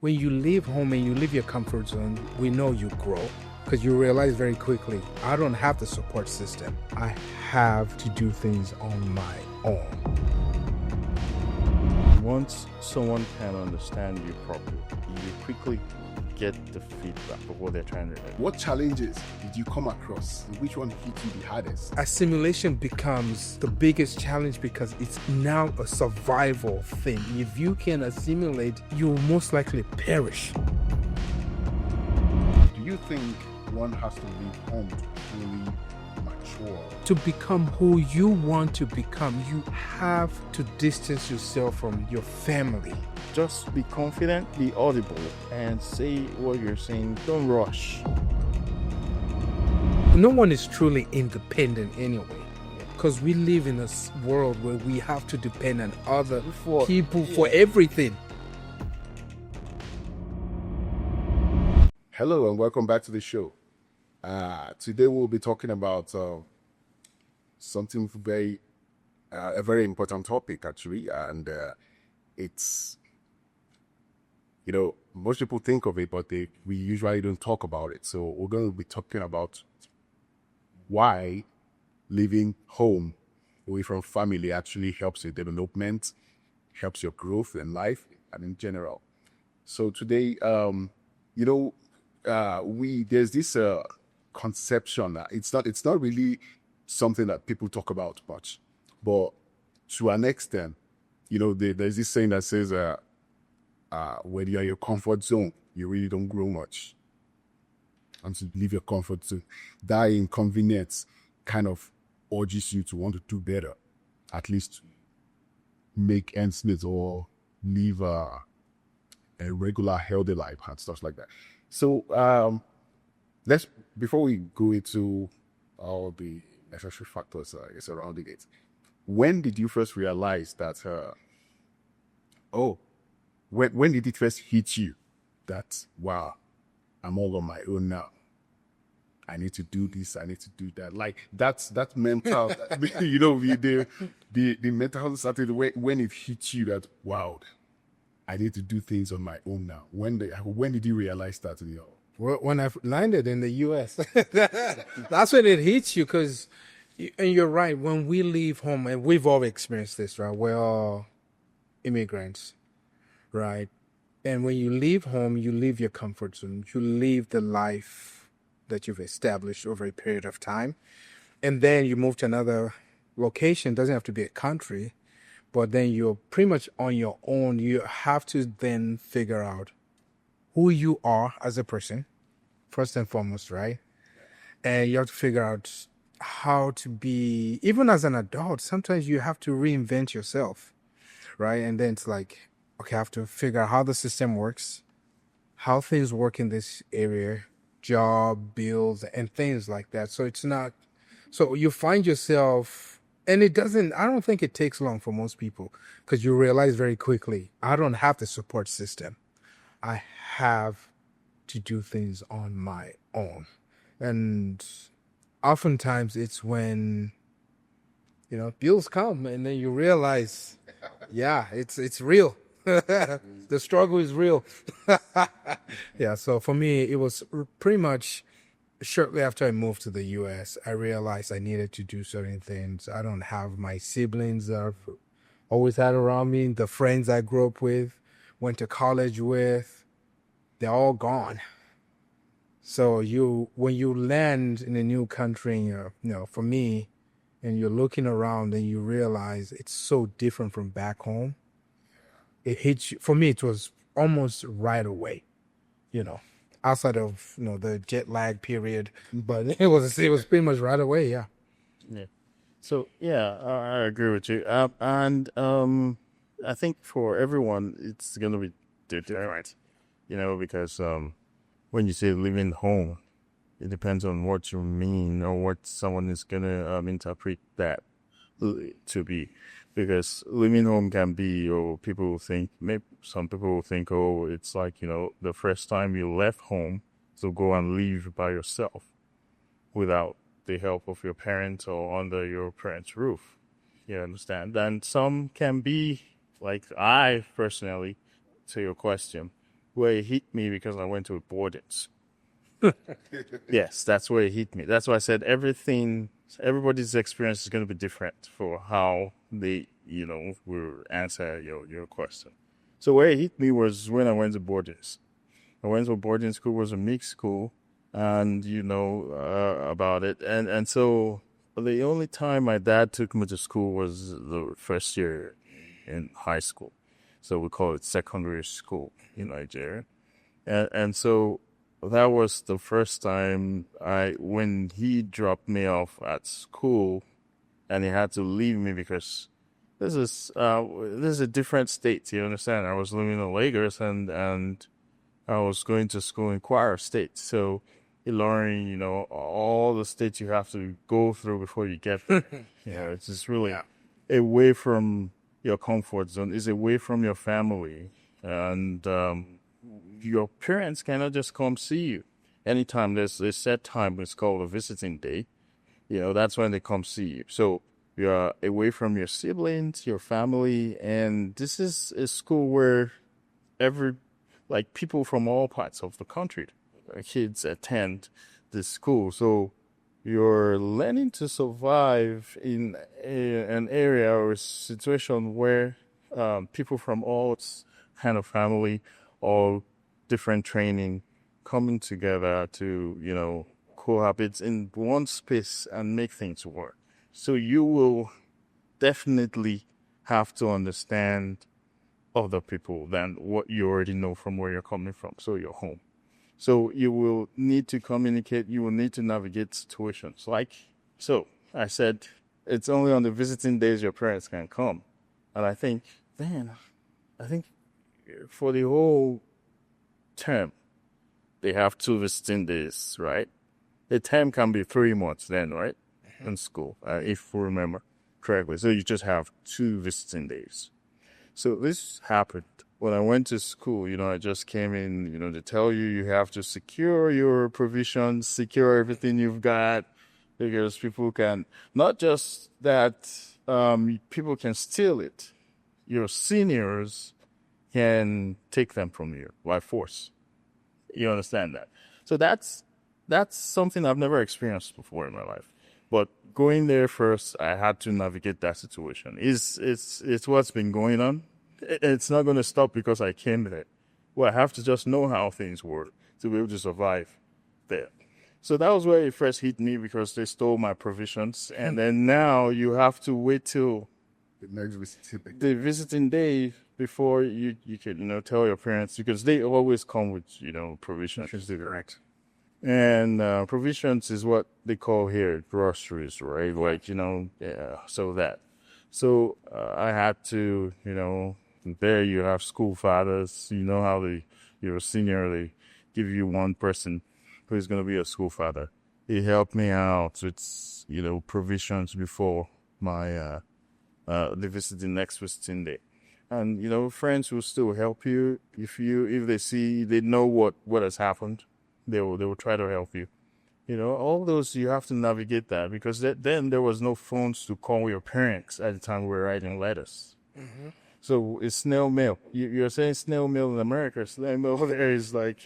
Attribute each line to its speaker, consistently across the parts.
Speaker 1: When you leave home and you leave your comfort zone, we know you grow because you realize very quickly, I don't have the support system. I have to do things on my own.
Speaker 2: Once someone can understand you properly, you quickly get the feedback of what they're trying to do.
Speaker 3: What challenges did you come across? Which one hit you the hardest?
Speaker 1: Assimilation becomes the biggest challenge because it's now a survival thing. If you can assimilate, you'll most likely perish.
Speaker 3: Do you think one has to leave home to fully mature?
Speaker 1: To become who you want to become, you have to distance yourself from your family.
Speaker 2: Just be confident, be audible, and say what you're saying. Don't rush.
Speaker 1: No one is truly independent anyway, because we live in a world where we have to depend on other people for everything.
Speaker 3: Hello and welcome back to the show. Today we'll be talking about something a very important topic actually, and it's, most people think of it, but we usually don't talk about it. So we're going to be talking about why leaving home away from family actually helps your development, helps your growth in life and in general. So today, there's this conception. It's not really something that people talk about much, but to an extent, there's this saying that says, when you're in your comfort zone, you really don't grow much. And to leave your comfort zone, that inconvenience kind of urges you to want to do better, at least make ends meet or live a regular, healthy life and stuff like that. So before we go into all the necessary factors, surrounding it, when did you first realize that? When did it first hit you that, wow, I'm all on my own now? I need to do this. I need to do that. Like that mental, the mental started when it hit you that, wow, I need to do things on my own now. When did you realize that?
Speaker 1: When I landed in the U.S., that's when it hits you. And you're right. When we leave home, and we've all experienced this, right? We're all immigrants, right? And when you leave home, you leave your comfort zone. You leave the life that you've established over a period of time. And then you move to another location. It doesn't have to be a country, but then you're pretty much on your own. You have to then figure out who you are as a person, first and foremost, right? And you have to figure out how to be, even as an adult, sometimes you have to reinvent yourself, right? And then it's like, okay, I have to figure out how the system works, how things work in this area, job, bills, and things like that. So you find yourself, and I don't think it takes long for most people, because you realize very quickly, I don't have the support system. I have to do things on my own. And oftentimes it's when, bills come and then you realize, yeah, it's real. The struggle is real. Yeah, so for me, it was pretty much shortly after I moved to the U.S., I realized I needed to do certain things. I don't have my siblings that I've always had around me, the friends I grew up with, went to college with, they're all gone. So when you land in a new country, for me, and you're looking around and you realize it's so different from back home, it hits you. For me, it was almost right away, outside of, the jet lag period, but it was pretty much right away. Yeah.
Speaker 2: Yeah. So I agree with you. And I think for everyone, it's gonna be different, because when you say living home, it depends on what you mean or what someone is gonna interpret that to be. Because living home can be, some people will think, it's like, the first time you left home to go and live by yourself without the help of your parents or under your parents' roof. You understand? And some can be, like I personally, to your question, where it hit me because I went to a boarding school. Yes, that's where it hit me. That's why I said everybody's experience is going to be different for how they, will answer your question. So where it hit me was when I went to boarding school. I went to a boarding school, it was a mixed school, and about it. And so the only time my dad took me to school was the first year in high school. So we call it secondary school in Nigeria. And so that was the first time when he dropped me off at school and he had to leave me because this is a different state, you understand? I was living in Lagos and I was going to school in Kwara State. So learning, all the states you have to go through before you get there. It's just really away from your comfort zone, is away from your family. And your parents cannot just come see you. Anytime there's a set time, it's called a visiting day. That's when they come see you. So you're away from your siblings, your family, and this is a school where people from all parts of the country, kids attend this school. So you're learning to survive in an area or a situation where people from all kind of family, all different training, coming together to, cohabit in one space and make things work. So you will definitely have to understand other people than what you already know from where you're coming from, so your home. So you will need to communicate, you will need to navigate situations. So I said, it's only on the visiting days your parents can come. And I think for the whole term, they have 2 visiting days, right? The term can be 3 months then, right? In school, if we remember correctly. So you just have 2 visiting days. So this happened when I went to school. I just came in, they tell you have to secure your provisions, secure everything you've got, because people can, not just that people can steal it. Your seniors can take them from you by force. You understand that? So that's something I've never experienced before in my life. But going there first, I had to navigate that situation. It's what's been going on. It's not going to stop because I came there. Well, I have to just know how things work to be able to survive there. So that was where it first hit me because they stole my provisions. And then now you have to wait till
Speaker 3: The next visiting day.
Speaker 2: the visiting day before you can, tell your parents, because they always come with, provisions.
Speaker 1: Correct.
Speaker 2: And provisions is what they call here groceries, right? So I had to, there you have school fathers. You know how you're a senior, they give you one person who's going to be a school father. He helped me out with, provisions before my the next visiting day. And, friends will still help you if they know what has happened. They will try to help you. All those, you have to navigate that because then there was no phones to call your parents at the time we were writing letters. Mm-hmm. So it's snail mail. You're saying snail mail in America. Snail mail over there is like...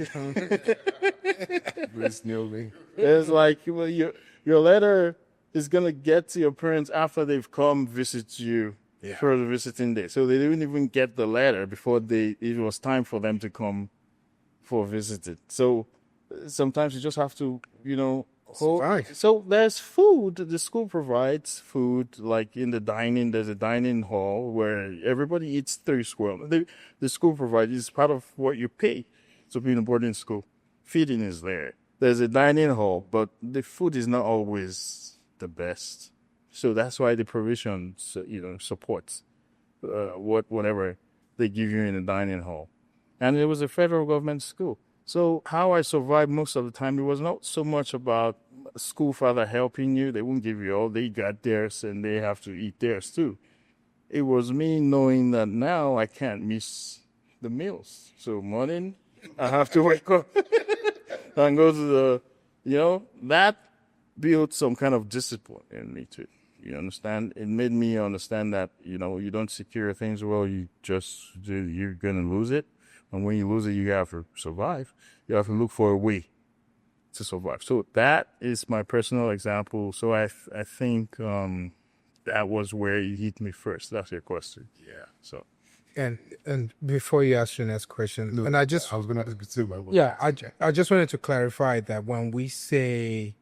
Speaker 3: Snail mail.
Speaker 2: It's like, well, your letter is going to get to your parents after they've come visit you for the visiting day. So they didn't even get the letter before it was time for them to come for a visit. So sometimes you just have to, hold. So there's food. The school provides food, like in the dining. There's a dining hall where everybody eats 3 square. The school provides, it's part of what you pay to be in a boarding school. Feeding is there. There's a dining hall, but the food is not always the best. So that's why the provisions, supports whatever they give you in the dining hall. And it was a federal government school. So how I survived most of the time, it was not so much about school father helping you. They won't give you all. They got theirs and they have to eat theirs too. It was me knowing that now I can't miss the meals. So morning, I have to wake up and go to that built some kind of discipline in me too. You understand? It made me understand that, you don't secure things well, you're going to lose it. And when you lose it, you have to survive. You have to look for a way to survive. So that is my personal example. So I think that was where it hit me first. That's your question.
Speaker 3: Yeah.
Speaker 2: So
Speaker 1: And before you ask your next question,
Speaker 3: No,
Speaker 1: and I just
Speaker 3: I was gonna say my word.
Speaker 1: yeah, I just wanted to clarify that when we say,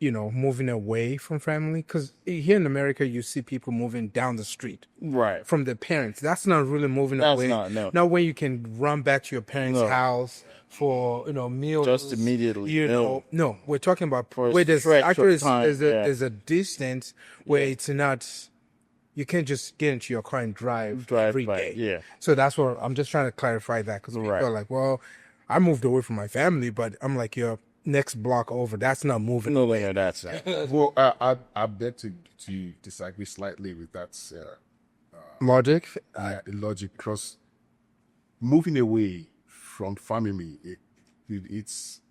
Speaker 1: moving away from family, because here in America you see people moving down the street
Speaker 2: right.
Speaker 1: from their parents. That's not really moving
Speaker 2: That's
Speaker 1: away.
Speaker 2: not, no.
Speaker 1: Not when you can run back to your parents'
Speaker 2: No.
Speaker 1: house for meals.
Speaker 2: Just immediately, no.
Speaker 1: No, we're talking about
Speaker 2: For a
Speaker 1: where there's
Speaker 2: stretch of
Speaker 1: actually
Speaker 2: time,
Speaker 1: there's a distance where it's not. You can't just get into your car and drive every
Speaker 2: by,
Speaker 1: day.
Speaker 2: yeah.
Speaker 1: So that's what I'm just trying to clarify that, because people
Speaker 2: Right.
Speaker 1: are like, well, I moved away from my family, but I'm like, your next block over, that's not moving.
Speaker 2: No, like that's that.
Speaker 3: Well, I beg to disagree slightly with that
Speaker 1: Logic.
Speaker 3: logic, because moving away from family, it's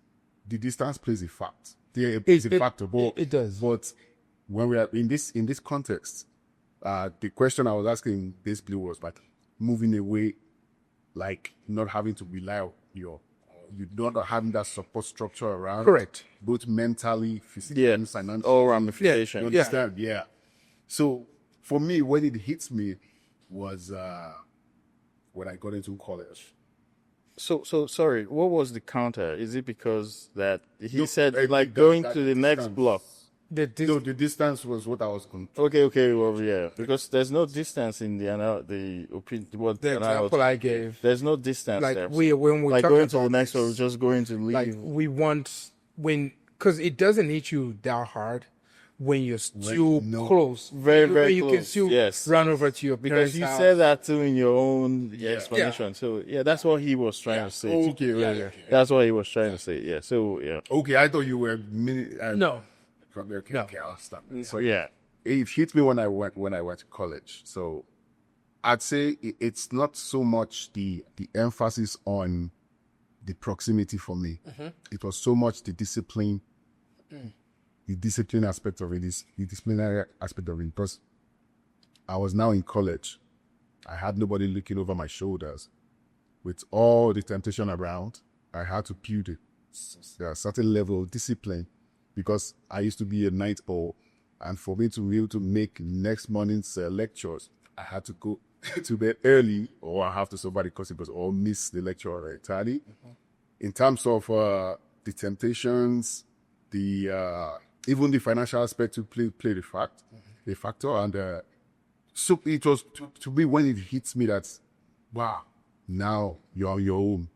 Speaker 3: the distance plays a fact. There is a factor, but
Speaker 1: it does.
Speaker 3: But when we are in this context, the question I was asking basically was like moving away, like not having to rely on you not having that support structure around.
Speaker 1: Correct.
Speaker 3: Both mentally, physically,
Speaker 2: Yeah.
Speaker 3: and financially.
Speaker 2: All
Speaker 3: You
Speaker 2: ramifications.
Speaker 3: understand? Yeah. So for me, when it hits me was when I got into college.
Speaker 2: So sorry. What was the counter? Is it because that he
Speaker 3: No,
Speaker 2: said
Speaker 3: I-
Speaker 2: like
Speaker 3: that-
Speaker 2: going
Speaker 3: that
Speaker 2: to the next
Speaker 3: distance.
Speaker 2: block?
Speaker 3: No, the distance was what I was
Speaker 2: Okay, well, yeah, because there's no distance in the opinion. What
Speaker 1: The example I gave,
Speaker 2: there's no distance
Speaker 1: like
Speaker 2: there.
Speaker 1: when we
Speaker 2: like
Speaker 1: talk
Speaker 2: going to the
Speaker 1: about
Speaker 2: next
Speaker 1: this,
Speaker 2: one, just going to leave.
Speaker 1: like we want because it doesn't hit you that hard when you're still
Speaker 3: no.
Speaker 1: close,
Speaker 2: Very,
Speaker 1: When
Speaker 2: very
Speaker 1: you can
Speaker 2: close,
Speaker 1: still
Speaker 2: yes.
Speaker 1: run over to your
Speaker 2: because
Speaker 1: parents'
Speaker 2: you
Speaker 1: house.
Speaker 2: said that too in your own explanation. So yeah, that's what he was trying to say.
Speaker 3: Okay, yeah.
Speaker 2: That's what he was trying to say. Yeah. So yeah.
Speaker 3: Okay, I thought you were
Speaker 1: No.
Speaker 3: Okay,
Speaker 1: No.
Speaker 3: okay, I'll stop.
Speaker 2: So yeah.
Speaker 3: It hit me when I went to college. So I'd say it's not so much the emphasis on the proximity for me. It was so much the discipline, the discipline aspect of it, the disciplinary aspect of it. Because I was now in college, I had nobody looking over my shoulders. With all the temptation around, I had to build a certain level of discipline, because I used to be a night owl, and for me to be able to make next morning's lectures, I had to go to bed early, or I have to survive the course or miss the lecture entirely. In terms of the temptations, the even the financial aspect to play the factor, and so it was to me when it hits me that, wow, now you're on your own.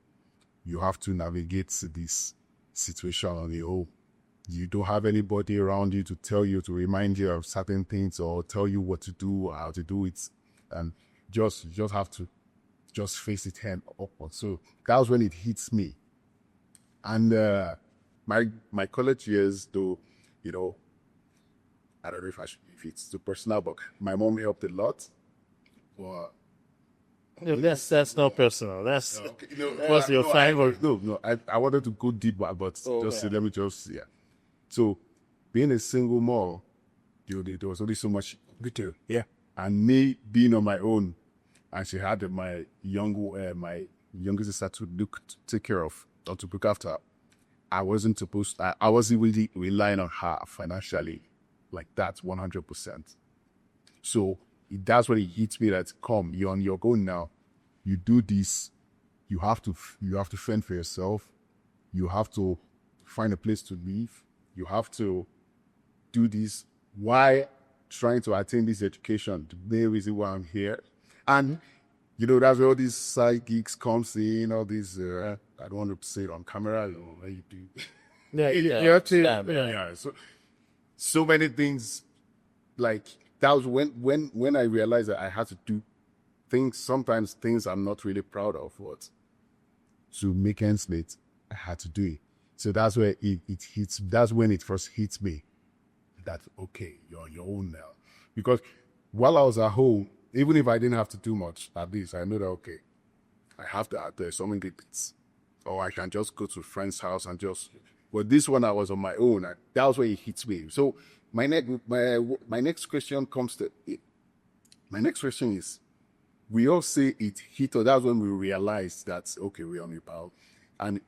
Speaker 3: You have to navigate this situation on your own. You don't have anybody around you to tell you, to remind you of certain things, or tell you what to do or how to do it. And you just have to just face it head upward. So that was when it hits me. And my college years, though, I don't know if it's too personal, but my mom helped a lot. But
Speaker 2: That's not personal. That's what's your
Speaker 3: no,
Speaker 2: final.
Speaker 3: No, I wanted to go deep, but let me just, yeah. So, being a single mom, there was only so much to do.
Speaker 1: Yeah.
Speaker 3: And me being on my own, and she had my youngest sister to take care of, or to look after. I wasn't really relying on her financially like that 100%. So that's when it hits me that, come, you're on your own now. You do this. You have to fend for yourself. You have to find a place to live. You have to do this. Why trying to attain this education? The main reason why I'm here. And, that's where all these side gigs comes in, all these, I don't want to say it on camera, what you do.
Speaker 1: Yeah, you have to.
Speaker 3: Yeah. So many things, like, that was when I realized that I had to do sometimes things I'm not really proud of, but to make ends meet, I had to do it. So that's where it hits. That's when it first hits me that, okay, you're on your own now. Because while I was at home, even if I didn't have to do much, at least I know that, okay, I have to out there so many things, or I can just go to a friend's house and just. But this one, I was on my own. That was where it hits me. So my next question comes to it. My next question is, we all say it hit us. That's when we realize that, okay, we're on your path. And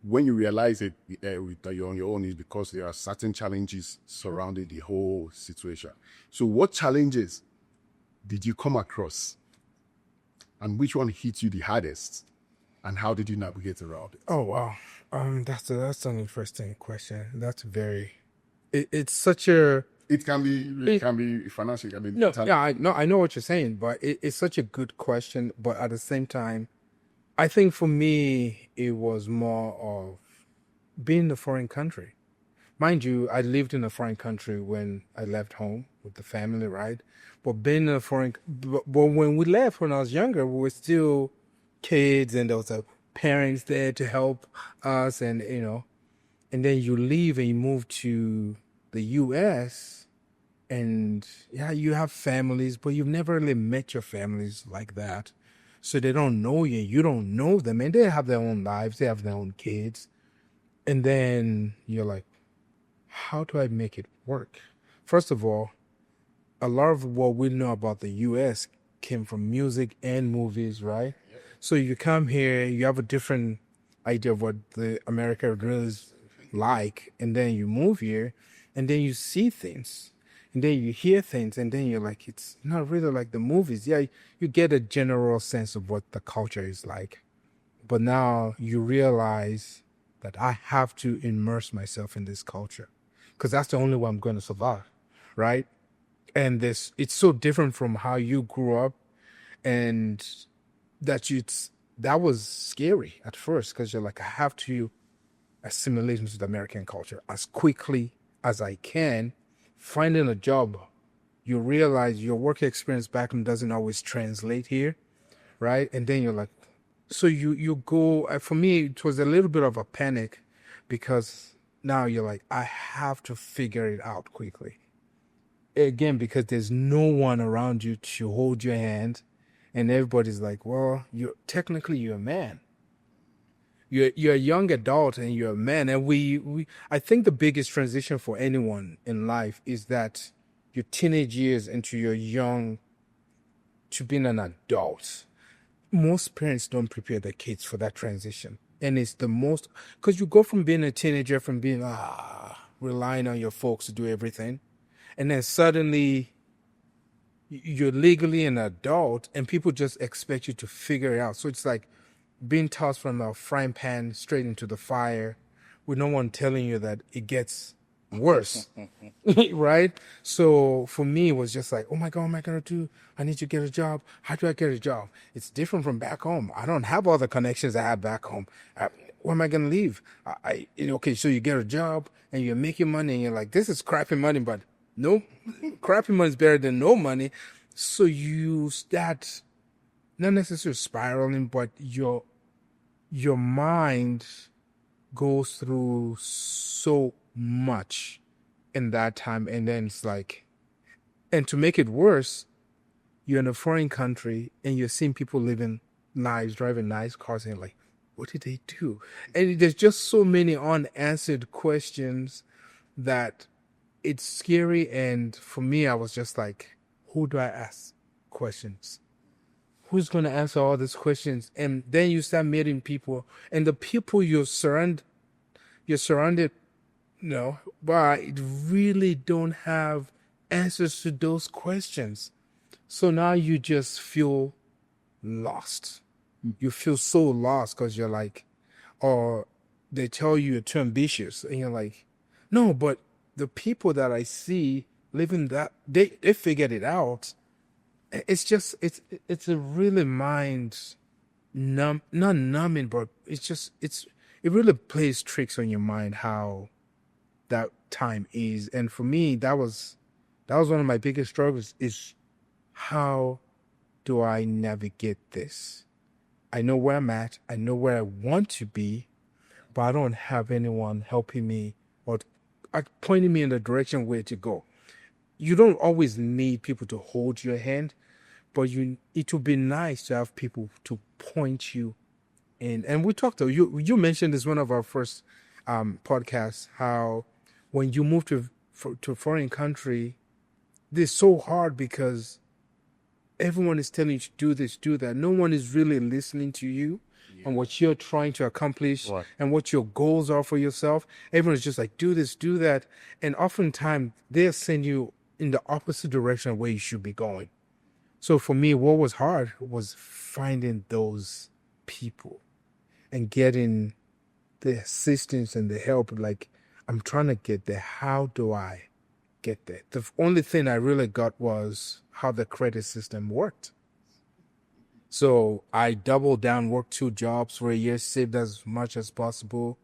Speaker 3: when you realize it, that you're on your own, is because there are certain challenges surrounding the whole situation. So what challenges did you come across? And which one hit you the hardest? And how did you navigate around it?
Speaker 1: Oh wow, that's an interesting question. That's very. It's such a
Speaker 3: It can be financial. I mean,
Speaker 1: I know what you're saying, but it's such a good question. But at the same time, I think for me it was more of being in a foreign country. Mind you, I lived in a foreign country when I left home with the family, right? But being in a but when we left when I was younger, we were still kids, and there was parents there to help us, and and then you leave and you move to the U.S. and yeah, you have families, but you've never really met your families like that, so they don't know you, you don't know them, and they have their own lives, they have their own kids, and then you're like, how do I make it work? First of all, a lot of what we know about the U.S. came from music and movies, right? Yep. So you come here, you have a different idea of what the America really is like, and then you move here, and then you see things, and then you hear things, and then you're like, it's not really like the movies. Yeah, you get a general sense of what the culture is like, but now you realize that I have to immerse myself in this culture, because that's the only way I'm going to survive, right? And it's so different from how you grew up, and that was scary at first, because you're like, I have to assimilate into the American culture as quickly as I can. Finding a job, you realize your work experience back home doesn't always translate here, right? And then you're like, so you go. For me, it was a little bit of a panic, because now you're like, I have to figure it out quickly. Again, because there's no one around you to hold your hand, and everybody's like, well, you're a man. You're a young adult and you're a man. And I think the biggest transition for anyone in life is that your teenage years into your young to being an adult. Most parents don't prepare their kids for that transition. And it's the most, because you go from being a teenager, from being relying on your folks to do everything, and then suddenly you're legally an adult and people just expect you to figure it out. So it's like being tossed from a frying pan straight into the fire with no one telling you that it gets worse. Right? So for me, it was just like, oh my God, what am I going to do? I need to get a job. How do I get a job? It's different from back home. I don't have all the connections I had back home. Where am I going to live? Okay, so you get a job and you're making money and you're like, this is crappy money, but no, crappy money is better than no money. So you start not necessarily spiraling, but your mind goes through so much in that time. And then it's like, and to make it worse, you're in a foreign country and you're seeing people living lives, driving nice cars, and you're like, what did they do? And there's just so many unanswered questions that it's scary. And for me, I was just like, who do I ask questions? Who's going to answer all these questions? And then you start meeting people, and the people you're surrounded, by, really don't have answers to those questions. So now you just feel lost. You feel so lost because you're like, or they tell you you're too ambitious, and you're like, no, but the people that I see living that, they figured it out. It's just, it's a really mind not numbing, but it really plays tricks on your mind how that time is. And for me, that was one of my biggest struggles, is how do I navigate this? I know where I'm at, I know where I want to be, but I don't have anyone helping me or pointing me in the direction where to go. You don't always need people to hold your hand, but it would be nice to have people to point you in. And we talked to you mentioned this one of our first podcasts, how when you move to a foreign country, it's so hard because everyone is telling you to do this, do that. No one is really listening to you and what you're trying to accomplish and what your goals are for yourself. Everyone's just like, do this, do that. And oftentimes they'll send you in the opposite direction of where you should be going. So for me, what was hard was finding those people and getting the assistance and the help. Like, I'm trying to get there. How do I get there? The only thing I really got was how the credit system worked. So I doubled down, worked 2 jobs for a year, saved as much as possible.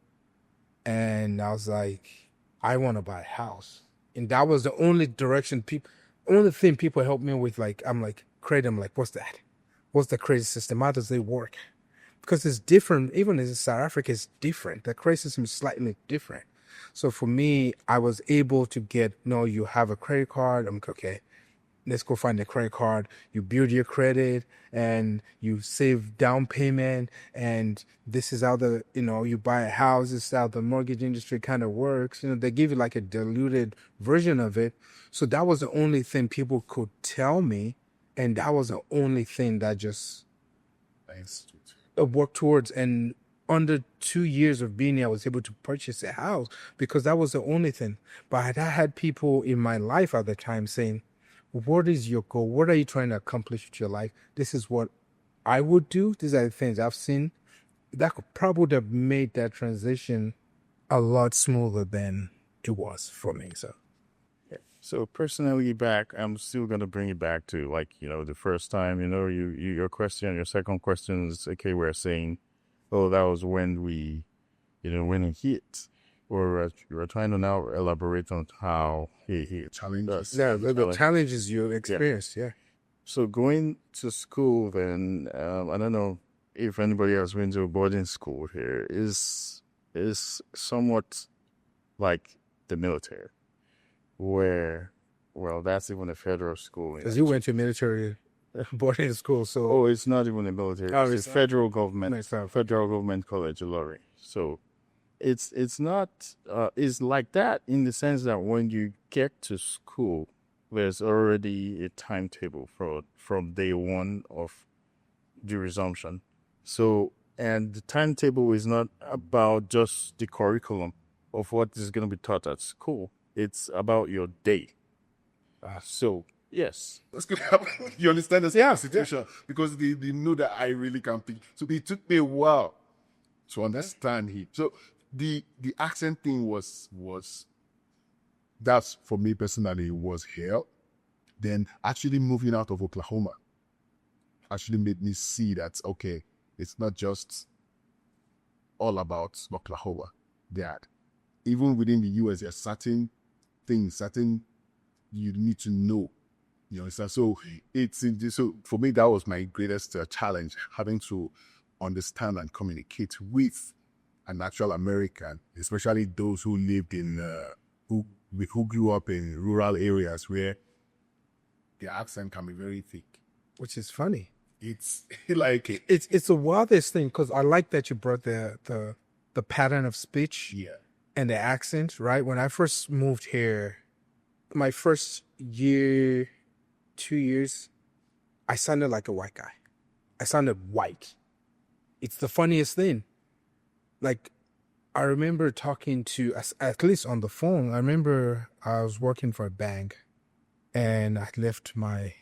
Speaker 1: And I was like, I want to buy a house. And that was the only direction only thing people helped me with. Like, I'm like, credit. I'm like, what's that? What's the credit system? How does it work? Because it's different. Even in South Africa, it's different. The credit system is slightly different. So for me, I was able to get, no, you have a credit card. I'm like, okay, let's go find a credit card. You build your credit and you save down payment. And this is how you buy a house. This is how the mortgage industry kind of works. They give you like a diluted version of it. So that was the only thing people could tell me. And that was the only thing that just worked towards. And under 2 years of being here, I was able to purchase a house because that was the only thing. But I had people in my life at the time saying, what is your goal? What are you trying to accomplish with your life? This is what I would do. These are the things I've seen. That could probably have made that transition a lot smoother than it was for me.
Speaker 2: So personally I'm still going to bring it back to the first time, your question, your second question is, okay, we're saying, oh, that was when when it hit. Or you're trying to now elaborate on how he
Speaker 3: challenges.
Speaker 1: Yeah, the challenges you experienced, yeah.
Speaker 2: So going to school then, I don't know if anybody else went to a boarding school here, is somewhat like the military, where, well, that's even a federal school.
Speaker 1: Because you went to military boarding school, so...
Speaker 2: Oh, it's not even a military.
Speaker 1: Oh,
Speaker 2: it's federal government.
Speaker 1: No,
Speaker 2: Federal government college, Lorry. So it's not it's like that in the sense that when you get to school, there's already a timetable from day one of the resumption. So, and the timetable is not about just the curriculum of what is going to be taught at school. It's about your day. So yes,
Speaker 3: that's good. You understand the situation because they know that I really can't think. So it took me a while to understand him. So the accent thing was that's for me personally was here. Then actually moving out of Oklahoma actually made me see that, okay, it's not just all about Oklahoma. That even within the US, there are certain things, you need to know. You understand? So so for me, that was my greatest challenge, having to understand and communicate with an actual American, especially those who lived in who grew up in rural areas where the accent can be very thick.
Speaker 1: Which is funny.
Speaker 3: It's like
Speaker 1: it's the wildest thing, because I like that you brought the pattern of speech and the accent, right? When I first moved here, my first year, 2 years, I sounded like a white guy. I sounded white. It's the funniest thing. Like, I remember talking to, at least on the phone, I remember I was working for a bank and I left my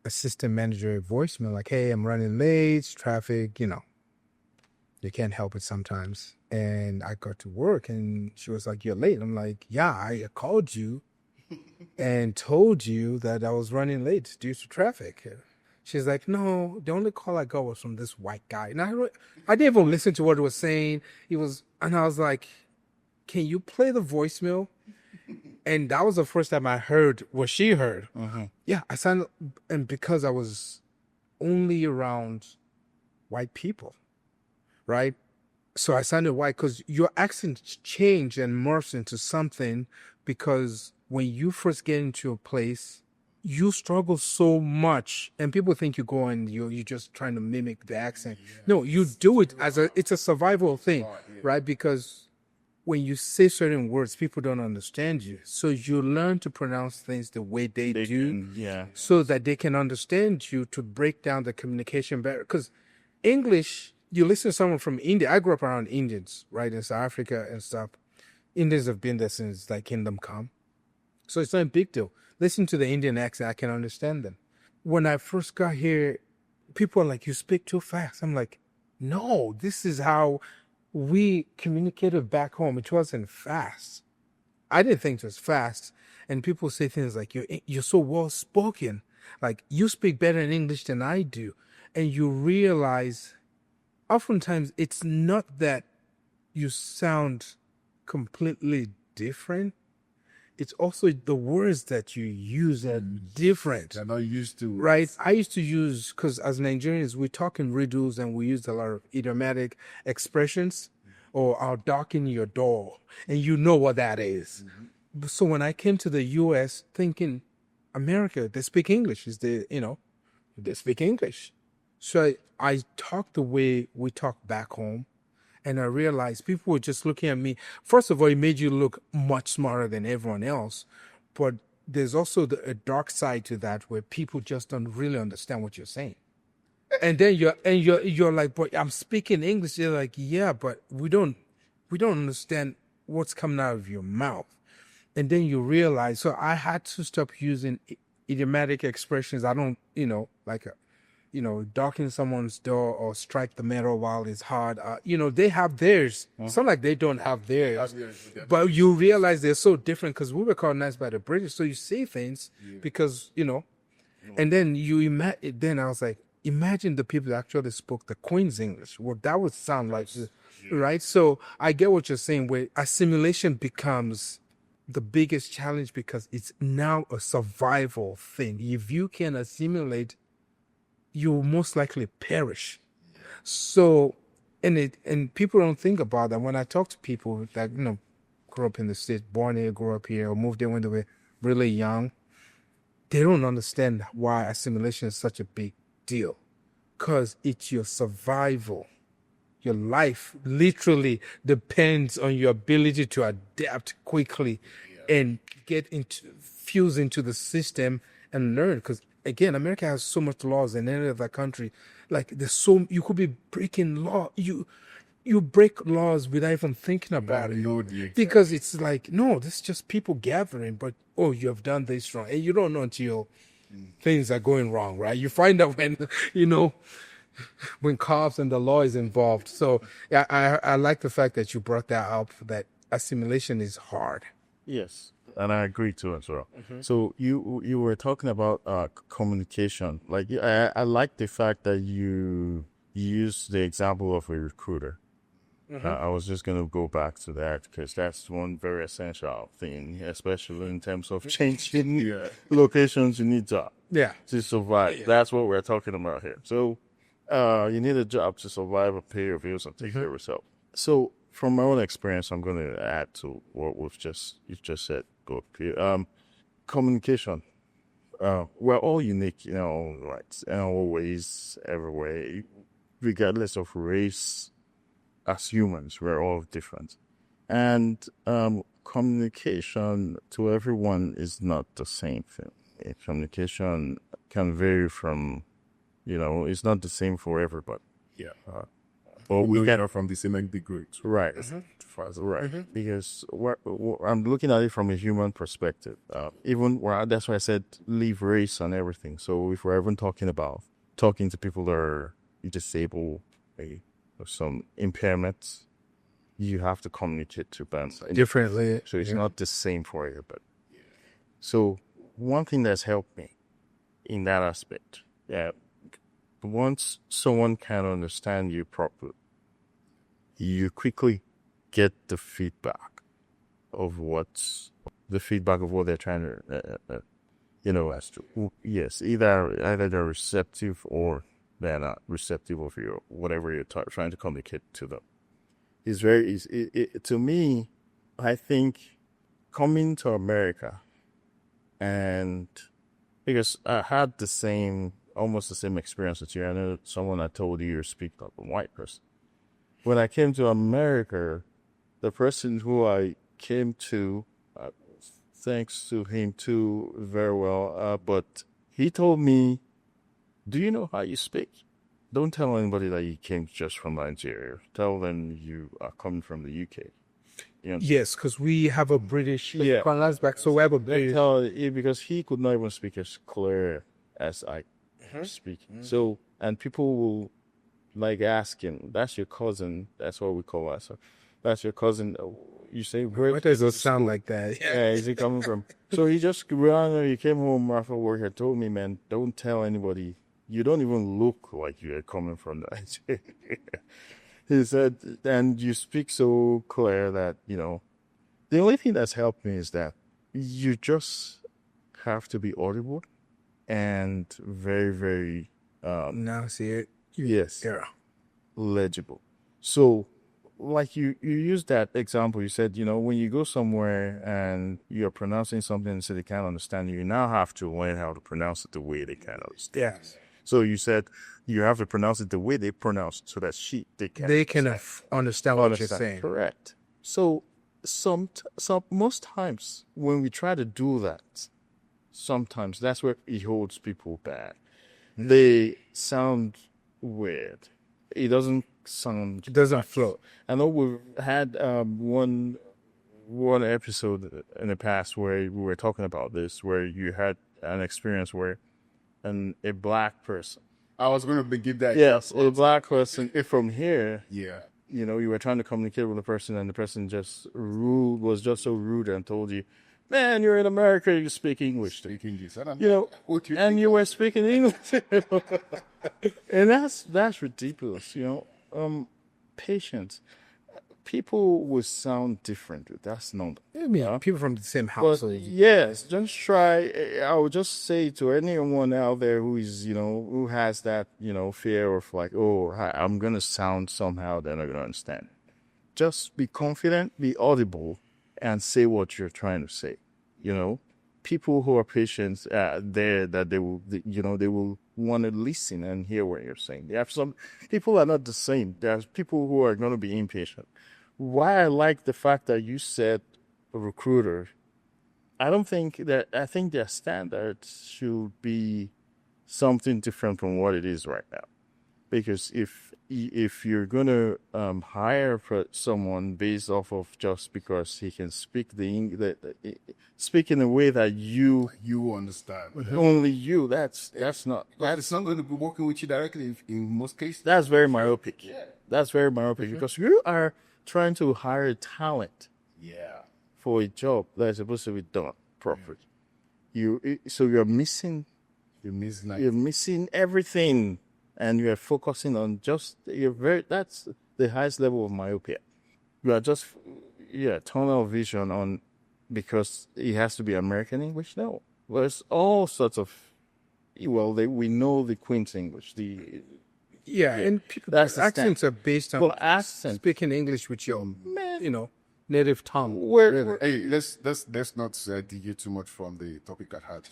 Speaker 1: assistant manager a voicemail like, hey, I'm running late, traffic, you can't help it sometimes. And I got to work and she was like, you're late. I'm like, yeah, I called you and told you that I was running late due to traffic. She's like, no, the only call I got was from this white guy. And I didn't even listen to what he was saying. And I was like, can you play the voicemail? And that was the first time I heard what she heard. Yeah, I sounded, and because I was only around white people, right? So I sounded white because your accent changed and morphs into something, because when you first get into a place, you struggle so much, and people think you go and you're just trying to mimic the accent. No, you do it it's a survival thing, right? Because when you say certain words, people don't understand you. So you learn to pronounce things the way they do,
Speaker 2: Yeah.
Speaker 1: so that they can understand you, to break down the communication barrier. Because English, you listen to someone from India. I grew up around Indians, right, in South Africa and stuff. Indians have been there since like Kingdom Come. So it's not a big deal. Listen to the Indian accent, I can understand them. When I first got here, people are like, you speak too fast. I'm like, no, this is how we communicated back home. It wasn't fast. I didn't think it was fast. And people say things like, you're so well spoken. Like, you speak better in English than I do. And you realize oftentimes it's not that you sound completely different. It's also the words that you use are different.
Speaker 3: They're not used to.
Speaker 1: Right? I used to use, because as Nigerians, we talk in riddles and we use a lot of idiomatic expressions, or I'll darken your door. And you know what that is. So when I came to the U.S. thinking, America, they speak English. They speak English. So I talk the way we talk back home. And I realized people were just looking at me. First of all, it made you look much smarter than everyone else. But there's also a dark side to that, where people just don't really understand what you're saying. And then you're like, but I'm speaking English. They're like, yeah, but we don't understand what's coming out of your mouth. And then you realize, so I had to stop using idiomatic expressions. I don't, darken someone's door or strike the metal while it's hard. They have theirs. It's not like they don't have theirs. But you realize they're so different, because we were colonized by the British. So you say things because, and then then I was like, imagine the people that actually spoke the Queen's English. Well, that would sound like, right? So I get what you're saying, where assimilation becomes the biggest challenge, because it's now a survival thing. If you can assimilate, you will most likely perish. So, and people don't think about that. When I talk to people that, grew up in the States, born here, grew up here, or moved there when they were really young, they don't understand why assimilation is such a big deal. Because it's your survival. Your life literally depends on your ability to adapt quickly and fuse into the system and learn. Because again, America has so much laws than any other country. Like, you could be breaking law. You break laws without even thinking about it. Because it's like, no, this is just people gathering, but, you have done this wrong. And you don't know until things are going wrong, right? You find out when, when cops and the law is involved. So I like the fact that you brought that up, that assimilation is hard.
Speaker 2: Yes, and I agree too as well. So you were talking about communication. Like, I like the fact that you used the example of a recruiter. I was just going to go back to that, because that's one very essential thing, especially in terms of changing locations you need to survive. That's what we're talking about here. So you need a job to survive and pay your bills and take care of yourself. So from my own experience, I'm going to add to what you've just said. Communication. We're all unique in our own rights, in our ways, every way, regardless of race. As humans, we're all different. And communication to everyone is not the same thing. Communication can vary from, it's not the same for everybody.
Speaker 3: Yeah.
Speaker 2: But
Speaker 3: we get from the same degree.
Speaker 2: Right. Right. Because I'm looking at it from a human perspective. That's why I said leave race and everything. So if we're even talking to people that are disabled, or some impairments, you have to communicate to them
Speaker 1: differently.
Speaker 2: So it's not the same for everybody. So one thing that's helped me in that aspect, once someone can understand you properly, you quickly get the feedback of what they're trying to, as to, yes, either they're receptive or they're not receptive of whatever you're trying to communicate to them. It's very easy. To me, I think coming to America, and because I had almost the same experience as you. I know someone I told you speak like a white person. When I came to America, the person who I came to, uh, thanks to him too, very well. But he told me, "Do you know how you speak? Don't tell anybody that you came just from Nigeria. Tell them you are coming from the UK." You know,
Speaker 1: Yes, because we have a British
Speaker 2: Yeah.
Speaker 1: colonized back, so we have a British.
Speaker 2: because he could not even speak as clear as I speak. So, and people will like ask him, "That's your cousin." That's what we call us. So, that's your cousin. You say, "Where
Speaker 1: Why does it sound like that?
Speaker 2: yeah, is he coming from?" So he just ran. He came home after work and told me, "Man, don't tell anybody. You don't even look like you're coming from Nigeria." He said, "And you speak so clear that the only thing that's helped me is that you just have to be audible and very, very
Speaker 1: Now see it.
Speaker 2: yes,
Speaker 1: Yeah.
Speaker 2: legible." So, like you used that example. You said, when you go somewhere and you're pronouncing something and say they can't understand you, you now have to learn how to pronounce it the way they can understand.
Speaker 1: Yes.
Speaker 2: So you said you have to pronounce it the way they pronounce it so that they can
Speaker 1: They can understand what you're
Speaker 2: understand.
Speaker 1: saying.
Speaker 2: Correct. So most times when we try to do that, sometimes that's where it holds people back. They sound weird. It doesn't sound.
Speaker 1: It doesn't flow.
Speaker 2: I know we've had one episode in the past where we were talking about this, where you had an experience where a black person.
Speaker 3: I was going to give that.
Speaker 2: Yes, a black person from here.
Speaker 3: Yeah.
Speaker 2: You were trying to communicate with a person, and the person was just so rude and told you, "Man, you're in America, you speak English."
Speaker 3: Speaking this,
Speaker 2: And you were speaking English, and that's ridiculous. Patience. People will sound different. That's not.
Speaker 1: I mean, people from the same
Speaker 2: But
Speaker 1: household.
Speaker 2: yes, just try. I would just say to anyone out there who is, who has that, fear of like, "Oh, I'm gonna sound somehow they're not gonna understand." Just be confident, be audible, and say what you're trying to say. People who are patient, they will want to listen and hear what you're saying. There are some people are not the same. There's people who are going to be impatient. Why I like the fact that you said a recruiter, I think their standards should be something different from what it is right now. Because if you're gonna hire for someone based off of just because he can speak speak in a way that you
Speaker 3: understand.
Speaker 2: only you, that's not
Speaker 3: It's not going to be working with you directly in most cases.
Speaker 2: that's very myopic. That's very myopic because you are trying to hire talent
Speaker 3: Yeah.
Speaker 2: for a job that's supposed to be done properly. You're missing
Speaker 3: You miss
Speaker 2: you're missing everything, and you're focusing on that's the highest level of myopia. You are just tunnel vision on because it has to be American English. No, there's all sorts of we know the Queen's English.
Speaker 1: Yeah, and people,
Speaker 2: That's the
Speaker 1: accents are based on
Speaker 2: accent.
Speaker 1: speaking English with your, native tongue.
Speaker 3: Hey, let's not deviate too much from the topic at hand.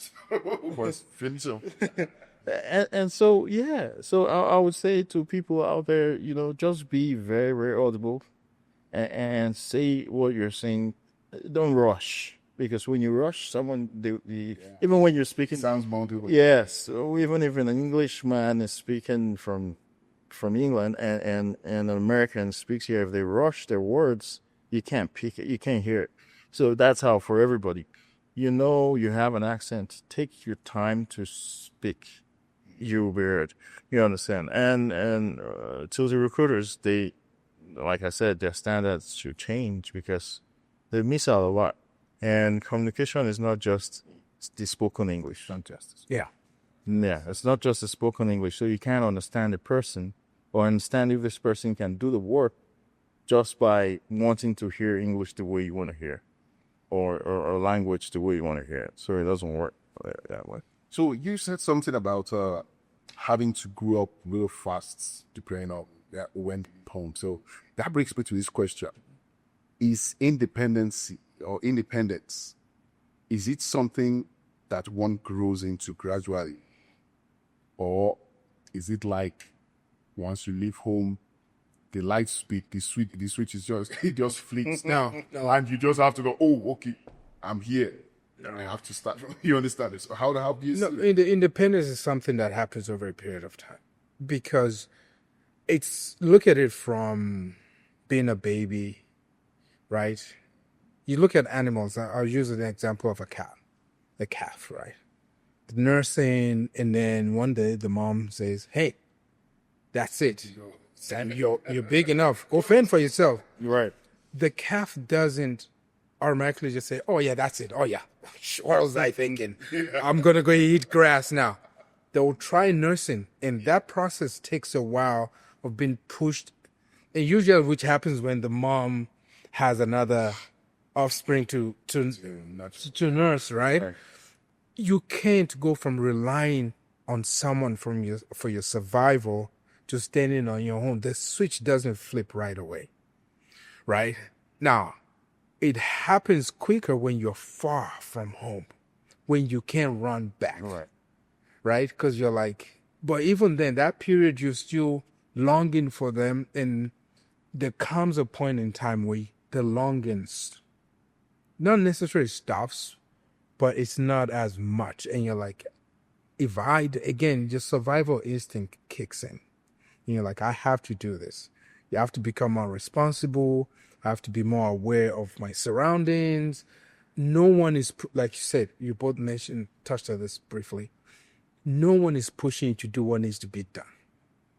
Speaker 2: And so so I would say to people out there, just be very, very audible and say what you're saying. Don't rush, because when you rush someone, even when you're speaking,
Speaker 3: Sounds multiple.
Speaker 2: yes, so even if an Englishman is speaking from England and an American speaks here, if they rush their words, you can't pick it, you can't hear it. So that's how for everybody. You have an accent, take your time to speak. You'll be heard. You understand? And to the recruiters, they, like I said, their standards should change because they miss out a lot. And communication is not just the spoken English.
Speaker 3: Not justice.
Speaker 1: Yeah.
Speaker 2: Yeah, it's not just the spoken English. So you can't understand the person or understand if this person can do the work just by wanting to hear English the way you want to hear or language the way you want to hear it. So it doesn't work that way.
Speaker 3: So you said something about having to grow up real fast depending on when home. So that brings me to this question: is independence, is it something that one grows into gradually, or is it like once you leave home, the light speed, the switch is just it just flicks
Speaker 1: No.
Speaker 3: and you just have to go. Oh, okay, I'm here. Now I have to start. You understand this? So how do you
Speaker 1: No,
Speaker 3: see it?
Speaker 1: independence is something that happens over a period of time because look at it from being a baby, right? You look at animals. I'll use an example of a calf, right? The nursing, and then one day the mom says, "Hey, that's it. Sam, you're big enough. Go fend for yourself."
Speaker 2: Right.
Speaker 1: The calf doesn't automatically just say, "Oh yeah, that's it. Oh yeah, what was I thinking? I'm gonna go eat grass now." They'll try nursing, and that process takes a while of being pushed, and usually which happens when the mom has another offspring to nurse, right? You can't go from relying on someone for your survival to standing on your own. The switch doesn't flip right away, right? Now, it happens quicker when you're far from home, when you can't run back, right? Because you're like, but even then, that period you're still longing for them, and there comes a point in time where the longings not necessarily stops, but it's not as much. And you're like, again, your survival instinct kicks in. And you're like, I have to do this. You have to become more responsible. I have to be more aware of my surroundings. No one is, like you said, you both touched on this briefly. No one is pushing you to do what needs to be done.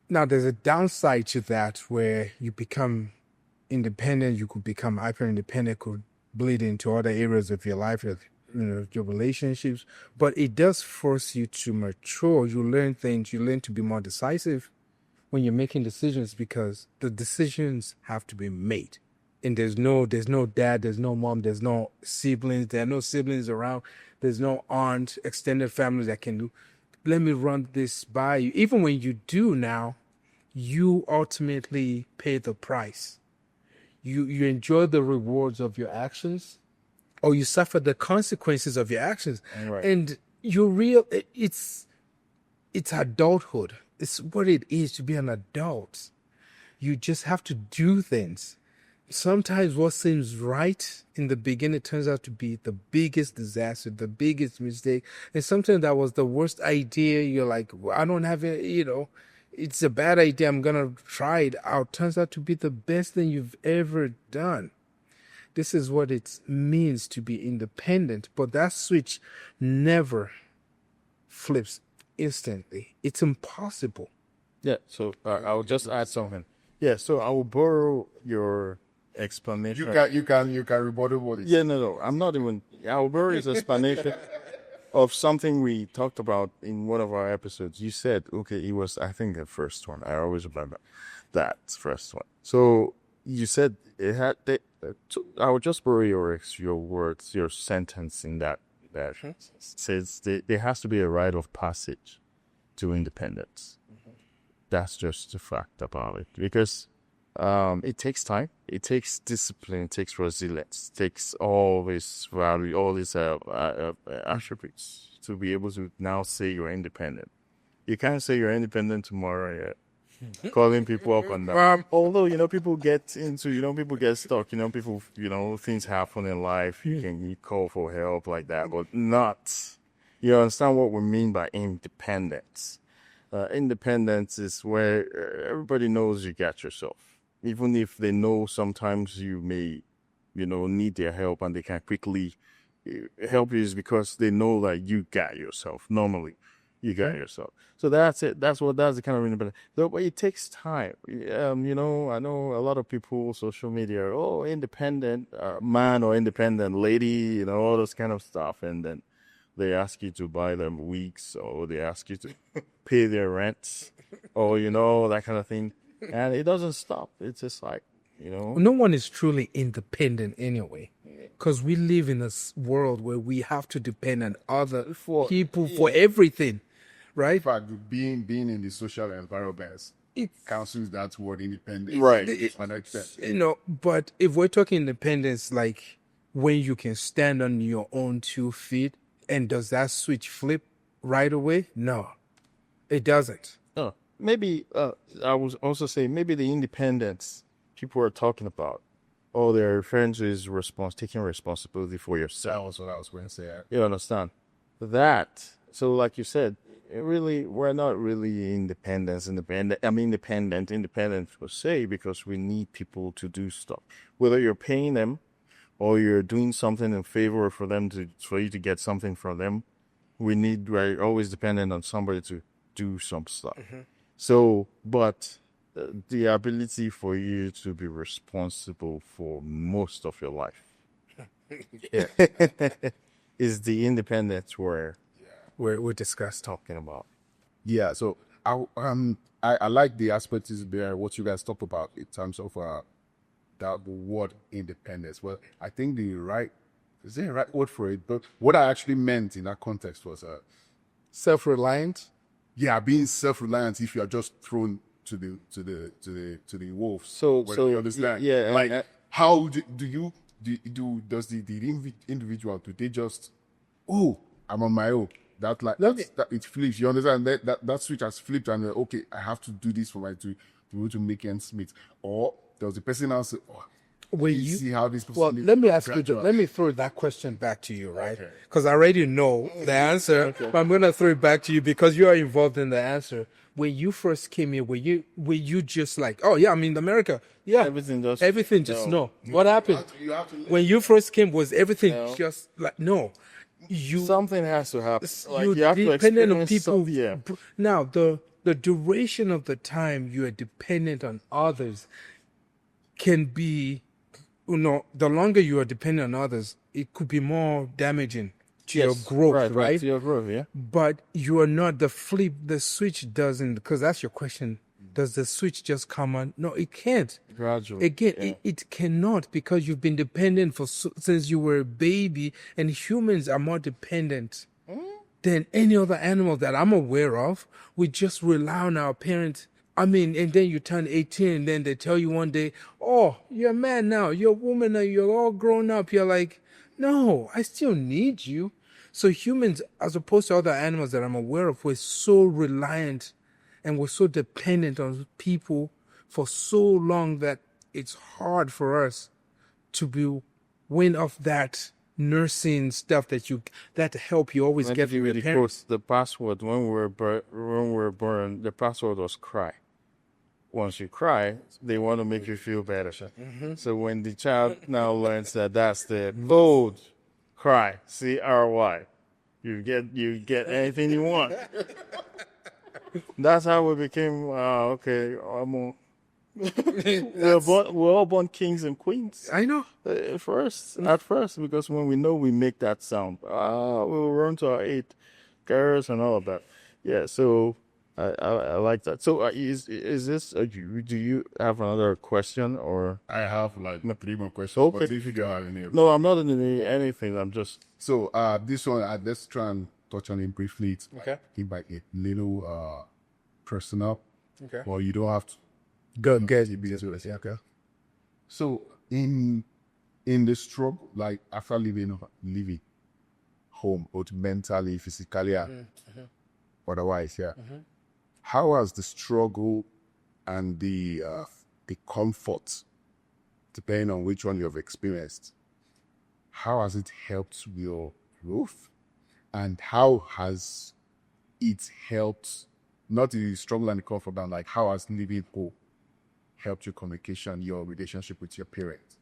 Speaker 1: Now, there's a downside to that where you become independent. You could become hyper-independent, could bleed into other areas of your life, your relationships, but it does force you to mature. You learn things. You learn to be more decisive when you're making decisions because the decisions have to be made. And there's no dad, there's no mom, there's no siblings. There are no siblings around. There's no aunt, extended family that can let me run this by you. Even when you do now, you ultimately pay the price. You enjoy the rewards of your actions, or you suffer the consequences of your actions.
Speaker 2: Right.
Speaker 1: And it's adulthood. It's what it is to be an adult. You just have to do things. Sometimes what seems right in the beginning turns out to be the biggest disaster, the biggest mistake. And sometimes that was the worst idea. You're like, well, I don't have it, it's a bad idea. I'm going to try it out. Turns out to be the best thing you've ever done. This is what it means to be independent. But that switch never flips instantly. It's impossible.
Speaker 2: Yeah. So I'll just add something. Yeah. So I will borrow your explanation.
Speaker 3: You can rebuttal what it.
Speaker 2: Yeah. No. I'm not even. I will borrow his explanation of something we talked about in one of our episodes. You said, okay, it was, I think, the first one. I always remember that first one. So you said it had. I will just borrow your words, your sentence in that says there has to be a rite of passage to independence. That's just the fact about it, because it takes time, it takes discipline, it takes resilience, it takes all this value, all these attributes to be able to now say you're independent. You can't say you're independent tomorrow yet. Calling people up on that. Although, people get into, people get stuck, people, things happen in life. You call for help like that, but not, you understand what we mean by independence. Independence is where everybody knows you got yourself. Even if they know sometimes you may, need their help and they can quickly help you, is because they know that you got yourself. Normally, you got yourself. So that's it. That's the kind of independence. So, but it takes time. I know a lot of people, social media, independent man or independent lady, all this kind of stuff. And then they ask you to buy them wigs, or they ask you to pay their rent, or, that kind of thing. And it doesn't stop. It's just like,
Speaker 1: No one is truly independent anyway, because we live in a world where we have to depend on other people for everything, right?
Speaker 3: In fact, being in the social environment counsels that word independence.
Speaker 2: Right.
Speaker 1: But if we're talking independence, like when you can stand on your own 2 feet, and does that switch flip right away? No, it doesn't.
Speaker 2: Oh. maybe I was also saying maybe the independence people are talking about, all they're referring to is taking responsibility for yourself.
Speaker 3: That was what I was going to say.
Speaker 2: You understand that? So, like you said, we're not really independent. I mean, independent per se, because we need people to do stuff. Whether you're paying them or you're doing something in favor for you to get something from them, we're always dependent on somebody to do some stuff. So, but the ability for you to be responsible for most of your life
Speaker 1: Yeah.
Speaker 2: is the independence
Speaker 1: we discussed.
Speaker 2: talking about.
Speaker 3: Yeah, so I like the aspects there, what you guys talk about in terms of that word independence. Well, I think is there a right word for it? But what I actually meant in that context was
Speaker 1: Self-reliant.
Speaker 3: yeah, being self-reliant if you are just thrown to the wolves.
Speaker 2: So
Speaker 3: you understand?
Speaker 2: yeah,
Speaker 3: like how does the individual, do they just, oh, I'm on my own? That it flips. You understand that switch has flipped, and okay, I have to do this to be able to make ends meet. Or does the person now say, oh, see how this person
Speaker 1: Well,
Speaker 3: lives
Speaker 1: let me ask you.
Speaker 3: gradually?
Speaker 1: Let me throw that question back to you, right? Because I already know the answer, but I'm gonna throw it back to you because you are involved in the answer. When you first came here, were you just like, oh yeah, I'm in America, yeah,
Speaker 2: Everything just
Speaker 1: no. What happened
Speaker 3: You have to
Speaker 1: when you first came? Was everything just like no?
Speaker 2: something has to happen. Like,
Speaker 1: You
Speaker 2: you have to
Speaker 1: dependent on
Speaker 2: experience
Speaker 1: people.
Speaker 2: yeah.
Speaker 1: Now the duration of the time you are dependent on others can be, the longer you are dependent on others, it could be more damaging to your growth, right?
Speaker 2: To your growth, yeah.
Speaker 1: But you are not the switch doesn't, because that's your question. Does the switch just come on? No, it can't.
Speaker 2: Gradually.
Speaker 1: Again,
Speaker 2: yeah.
Speaker 1: it cannot, because you've been dependent since you were a baby, and humans are more dependent than any other animal that I'm aware of. We just rely on our parents. I mean, and then you turn 18, and then they tell you one day, oh, you're a man now, you're a woman now, you're all grown up. You're like, no, I still need you. So humans, as opposed to other animals that I'm aware of, we're so reliant and we're so dependent on people for so long that it's hard for us to win off that nursing stuff that help you always
Speaker 2: Let
Speaker 1: get
Speaker 2: me
Speaker 1: from your
Speaker 2: really
Speaker 1: parents.
Speaker 2: quote the password when we were born. The password was cry. Once you cry, they want to make you feel better. So when the child now learns that's the code, cry, CRY, you get anything you want. That's how we became. Okay, we're all born kings and queens.
Speaker 1: I know.
Speaker 2: At first, because when we know we make that sound, we'll run to our 8 girls and all of that. Yeah, so I like that. So is this? Do you have another question or?
Speaker 3: I have like 3 more questions.
Speaker 2: Okay.
Speaker 3: But if you don't have any,
Speaker 2: No, I'm not in anything. I'm just.
Speaker 3: so this one, let's try and touch on it briefly. It's
Speaker 1: Okay.
Speaker 3: It might get a little personal.
Speaker 1: Okay.
Speaker 3: Well, you don't have to.
Speaker 1: Go.
Speaker 3: Yeah, okay. So in the struggle, like after leaving home, both mentally, physically, and otherwise, yeah. How has the struggle and the comfort, depending on which one you have experienced, how has it helped your growth, and how has it helped not the struggle and the comfort, but like how has leaving home helped your communication, your relationship with your parents?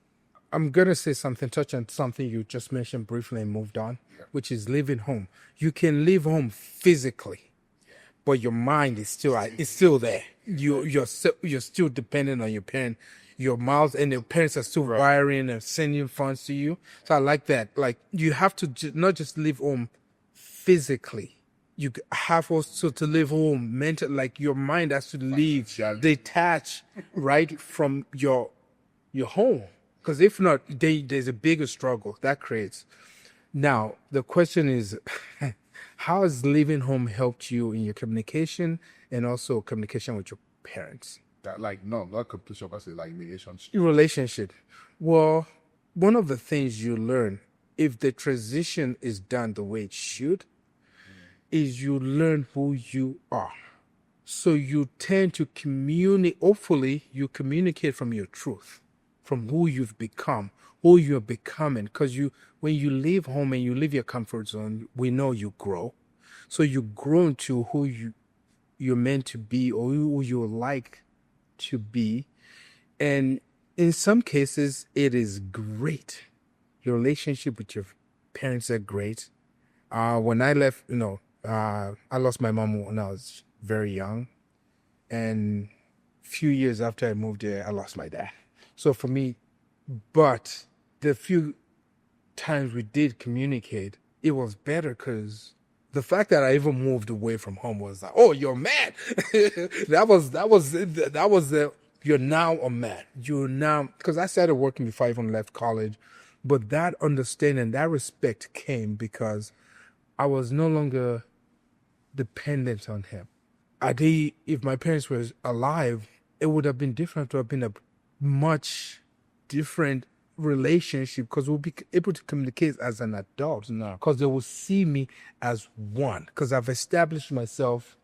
Speaker 1: I'm gonna say something, touch on something you just mentioned briefly and moved on, which is living home. You can leave home physically, but your mind is still there. You're still dependent on your parent. Your mouth and your parents are still wiring and sending funds to you. So I like that. Like, you have to not just live home physically. You have also to live home mentally. Like, your mind has to leave, detach, right, from your home. Because if not, there's a bigger struggle that creates. Now, the question is, how has living home helped you in your communication and also communication with your parents?
Speaker 3: That like no, not completion, but like relationship.
Speaker 1: Your relationship. Well, one of the things you learn, if the transition is done the way it should, is you learn who you are. So you tend to communicate, hopefully, you communicate from your truth, from who you've become, who you're becoming. Because when you leave home and you leave your comfort zone, we know you grow. So you grow into who you're meant to be or who you like to be. And in some cases, it is great. Your relationship with your parents are great. When I left, I lost my mom when I was very young. And few years after I moved there, I lost my dad. So for me, but the few times we did communicate, it was better because the fact that I even moved away from home was like, oh, you're mad. You're now a man. You're now, because I started working before I even left college, but that understanding, that respect came because I was no longer dependent on him. If my parents were alive, it would have been different. To have been a much different relationship because we'll be able to communicate as an adult.
Speaker 2: No.
Speaker 1: Because they will see me as one. Because I've established myself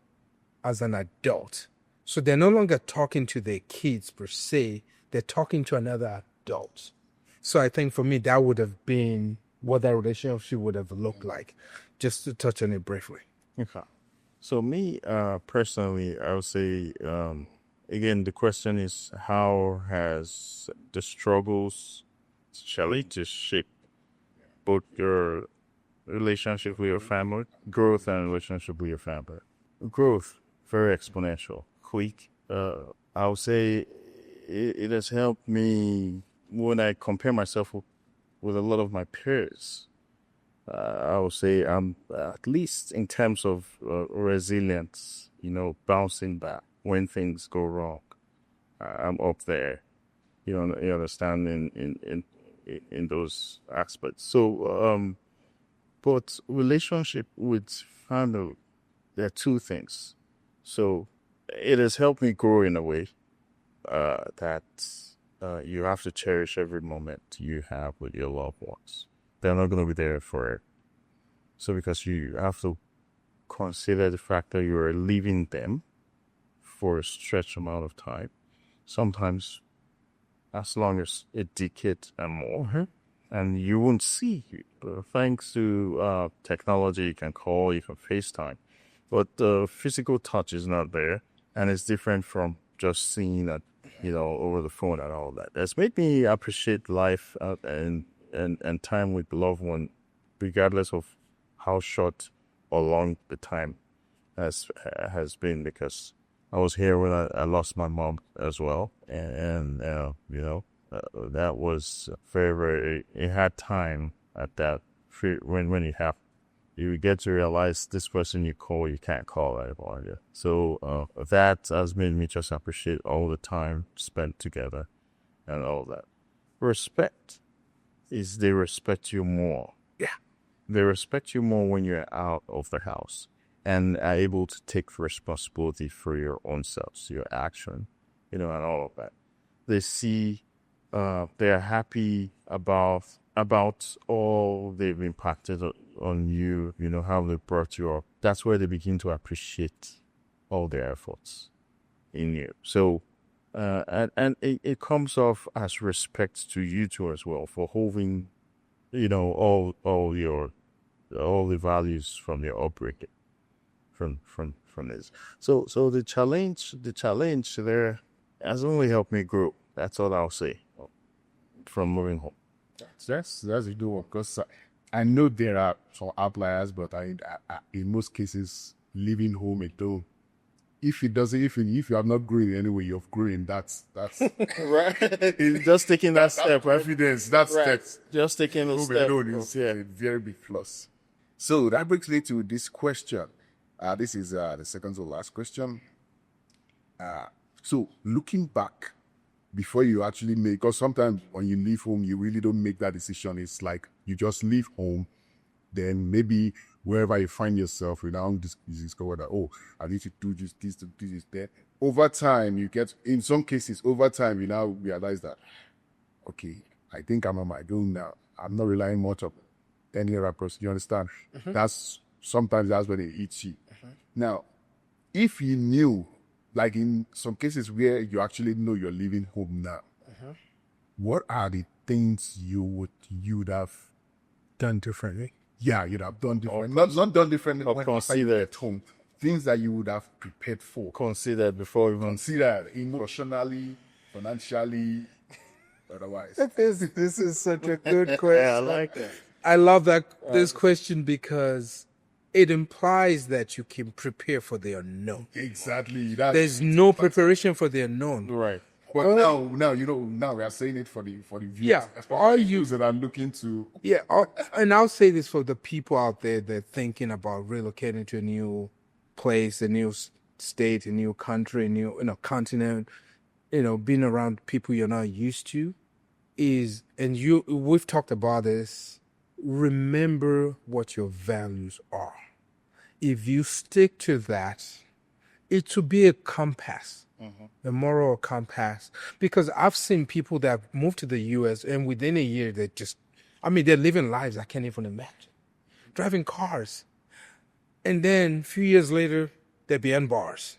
Speaker 1: as an adult. So they're no longer talking to their kids per se. They're talking to another adult. So I think for me, that would have been what that relationship would have looked like. Just to touch on it briefly.
Speaker 2: Okay. So me, personally, I would say, again, the question is how has the struggles, challenges shape both your relationship with your family, growth and relationship with your family? Growth, very exponential, quick. I would say it has helped me when I compare myself with a lot of my peers. I would say I'm at least in terms of resilience, bouncing back when things go wrong. I'm up there, you understand in those aspects. So, but relationship with family, there are two things. So, it has helped me grow in a way that you have to cherish every moment you have with your loved ones. They're not going to be there forever. So because you have to consider the fact that you are leaving them for a stretched amount of time, sometimes as long as a decade and more, and you won't see. Thanks to technology, you can call, you can FaceTime, but the physical touch is not there, and it's different from just seeing that, over the phone and all that. That's made me appreciate life and time with the loved one, regardless of how short or long the time has been. Because I was here when I lost my mom as well, and that was very, very. It had time at that when it happened. You get to realize this person you call, you can't call anymore. Yeah. So that has made me just appreciate all the time spent together and all that. Respect is they respect you more.
Speaker 1: Yeah.
Speaker 2: They respect you more when you're out of the house and are able to take responsibility for your own selves, your action, and all of that. They see, they are happy about all they've impacted on you, how they brought you up. That's where they begin to appreciate all their efforts in you. So, and it comes off as respect to you too as well for holding, all the values from your upbringing, from this. So the challenge there has only helped me grow. That's all I'll say from moving home.
Speaker 3: That's a good one because I know there are some outliers, but in most cases, leaving home alone. If you have not grown anyway, you've grown. That's
Speaker 2: Right. Just taking that step, right?
Speaker 3: evidence. That's
Speaker 2: Right.
Speaker 3: step.
Speaker 2: Just taking a
Speaker 3: Home
Speaker 2: step.
Speaker 3: alone is a very big plus. So that brings me to this question. This is the second to last question. So looking back, before you actually make, because sometimes when you leave home, you really don't make that decision. It's like you just leave home, then maybe wherever you find yourself, you now discover that, oh, I need to do this, that. Over time, in some cases, you now realize that, okay, I think I'm on my own now. I'm not relying much on any other person. You understand? Sometimes that's when it hits you. Now, if you knew, like in some cases where you actually know you're leaving home now, what are the things you'd have
Speaker 1: Done differently.
Speaker 3: yeah, you'd have done different. Not done differently
Speaker 2: or
Speaker 3: when after you
Speaker 2: considered.
Speaker 3: get home. Things that you would have prepared for.
Speaker 2: Considered before even.
Speaker 3: Consider emotionally, financially, otherwise.
Speaker 1: This is such a good
Speaker 2: Yeah, I
Speaker 1: question.
Speaker 2: like that.
Speaker 1: I love this question because it implies that you can prepare for the unknown.
Speaker 3: Exactly.
Speaker 1: There's no preparation for the unknown.
Speaker 2: Right.
Speaker 3: But now now we are saying it for the viewers.
Speaker 1: Yeah. Are you
Speaker 3: that are looking to
Speaker 1: Yeah, and I'll say this for the people out there that are thinking about relocating to a new place, a new state, a new country, a new continent, being around people you're not used to we've talked about this. Remember what your values are. If you stick to that, it will be a compass, a moral compass. Because I've seen people that have moved to the U.S. and within a year they're living lives I can't even imagine, driving cars, and then a few years later they're behind bars,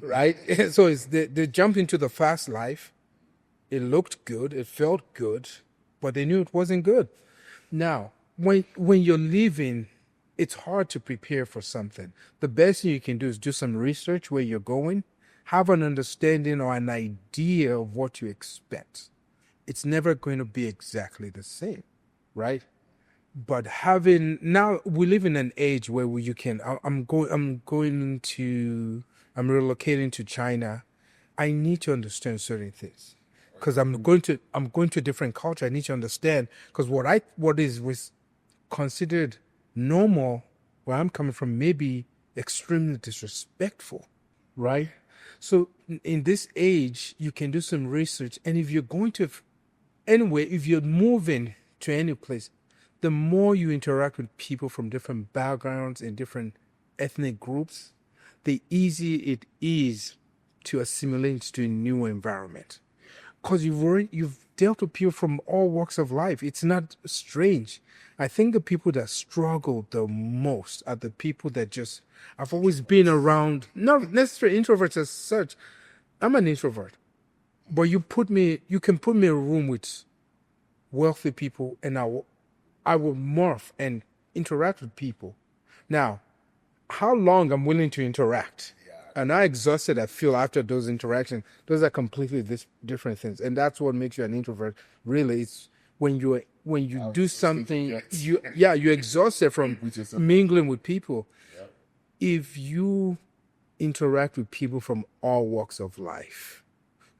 Speaker 1: right? So they jumped into the fast life. It looked good, it felt good, but they knew it wasn't good. Now, when you're leaving, it's hard to prepare for something. The best thing you can do is do some research where you're going, have an understanding or an idea of what you expect. It's never going to be exactly the same, right? But now we live in an age where I'm relocating to China. I need to understand certain things because I'm going to a different culture. I need to understand because what is considered normal where I'm coming from may be extremely disrespectful, right? So in this age, you can do some research, and if you're going to if you're moving to any place, the more you interact with people from different backgrounds and different ethnic groups, the easier it is to assimilate to a new environment. Because you've dealt with people from all walks of life. It's not strange. I think the people that struggle the most are the people that I've always been around, not necessarily introverts as such. I'm an introvert. But you can put me in a room with wealthy people and I will morph and interact with people. Now, how long I'm willing to interact and how exhausted I feel after those interactions, those are completely different things. And that's what makes you an introvert. Really, it's when you do something, you're exhausted from mingling with people. If you interact with people from all walks of life,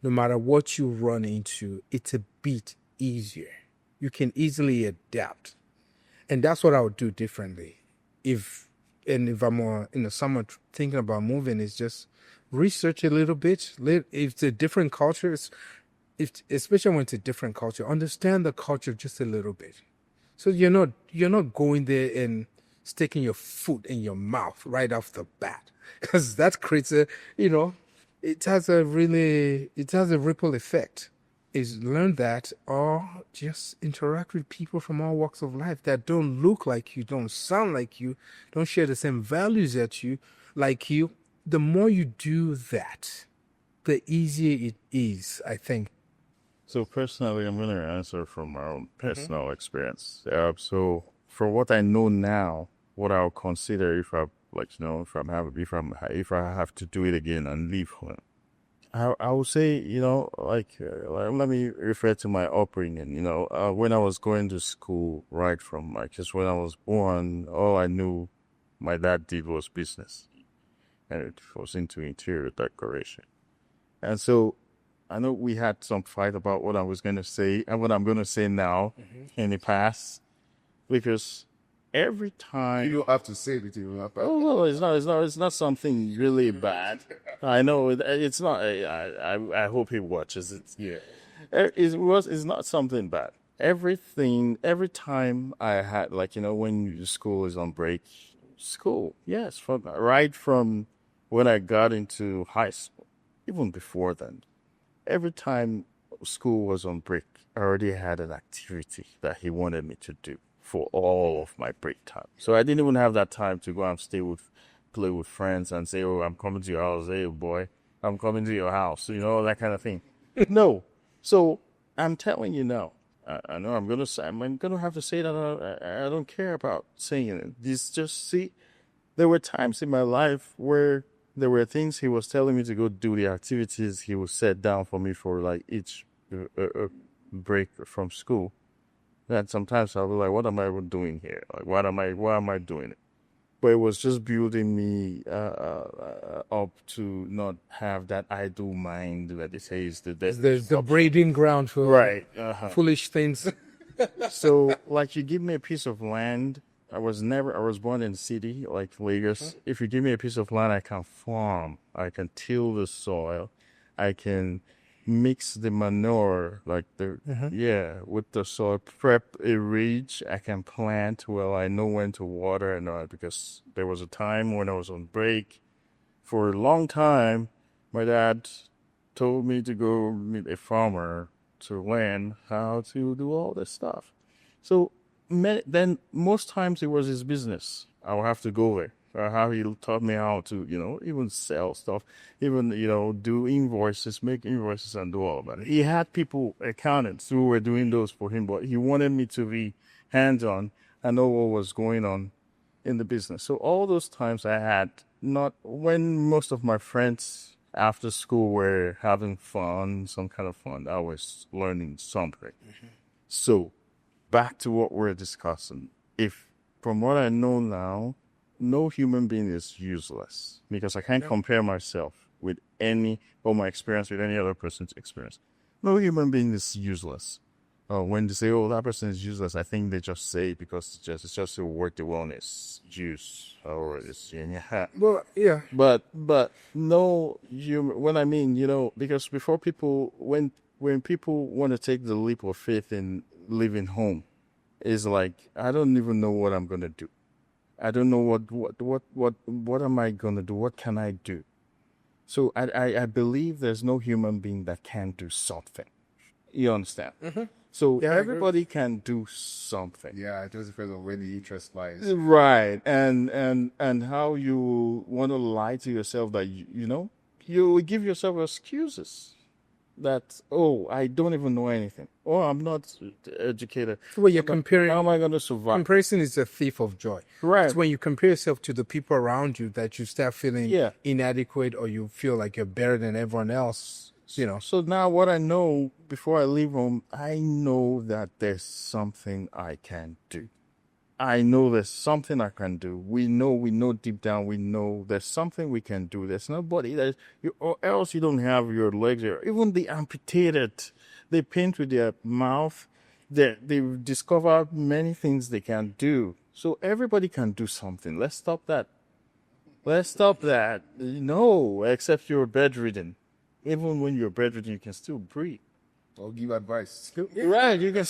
Speaker 1: no matter what you run into, it's a bit easier. You can easily adapt. And that's what I would do differently. If I'm someone thinking about moving, is just research a little bit. If it's a different culture, especially when it's a different culture, understand the culture just a little bit. So you're not going there and sticking your foot in your mouth right off the bat, because that creates it has a ripple effect. Is learn that, or just interact with people from all walks of life that don't look like you, don't sound like you, don't share the same values like you. The more you do that, the easier it is, I think.
Speaker 2: So personally, I'm going to answer from my own personal experience. So for what I know now, what I'll consider if I have to do it again and leave home, I would say, let me refer to my upbringing. When I was going to school, right from just when I was born, all I knew my dad did was business, and it was into interior decoration. And so I know we had some fight about what I was going to say and what I'm going to say now in the past, because every time
Speaker 3: you don't have to say it.
Speaker 2: well, it's not something really bad. I know it's not. I hope he watches it.
Speaker 3: Yeah.
Speaker 2: It's not something bad. Every time I had, when school is on break, yes, right from when I got into high school, even before then, every time school was on break, I already had an activity that he wanted me to do for all of my break time. So I didn't even have that time to go and play with friends and say, "Oh, I'm coming to your house. Hey, boy, I'm coming to your house." You know, that kind of thing. No. So I'm telling you now. I know I'm gonna have to say that I don't care about saying it. This just see, there were times in my life where there were things he was telling me to go do, the activities he would set down for me for like each break from school. That sometimes I'll be like, what am I doing here? Like, why am I doing it? But it was just building me up to not have that idle mind that they say is
Speaker 1: The breeding ground for
Speaker 2: right.
Speaker 1: foolish things.
Speaker 2: So, like, you give me a piece of land. I was born in the city, like Lagos. If you give me a piece of land, I can farm. I can till the soil. I can mix the manure, like with the soil, prep a ridge. I can plant. Well, I know when to water and all, because there was a time when I was on break. For a long time, my dad told me to go meet a farmer to learn how to do all this stuff. So then most times it was his business. I would have to go there. How he taught me how to, even sell stuff, even, do invoices, make invoices and do all of that. He had people, accountants, who were doing those for him, but he wanted me to be hands-on and know what was going on in the business. So all those times I had, not when most of my friends after school were having fun, some kind of fun, I was learning something. So back to what we're discussing. If, from what I know now, no human being is useless, because I can't compare myself with my experience with any other person's experience. No human being is useless. When they say, "Oh, that person is useless," I think they just say it because it's just a word the wellness use or it's
Speaker 1: Well, yeah.
Speaker 2: But no human. When I mean, because before people, when people want to take the leap of faith in leaving home, is like, I don't even know what I'm gonna do. I don't know what am I gonna do? What can I do? So I believe there's no human being that can do something. You understand? So
Speaker 1: Yeah, I agree.
Speaker 2: everybody can do something.
Speaker 3: Yeah, it just depends on where the interest lies.
Speaker 2: Right. And how you want to lie to yourself that you will give yourself excuses that, oh, I don't even know anything, or I'm not educated.
Speaker 1: Well, you're comparing.
Speaker 2: How am I going to survive?
Speaker 1: Comparison is a thief of joy.
Speaker 2: Right.
Speaker 1: It's when you compare yourself to the people around you that you start feeling
Speaker 2: Yeah.
Speaker 1: inadequate, or you feel like you're better than everyone else.
Speaker 2: So now what I know before I leave home, I know that there's something I can do. I know there's something I can do. We know deep down, we know there's something we can do. There's nobody or else you don't have your legs there. Even the amputated, they paint with their mouth. They discover many things they can do. So everybody can do something. Let's stop that. No, except you're bedridden. Even when you're bedridden, you can still breathe.
Speaker 3: Or give advice.
Speaker 2: Right, you can.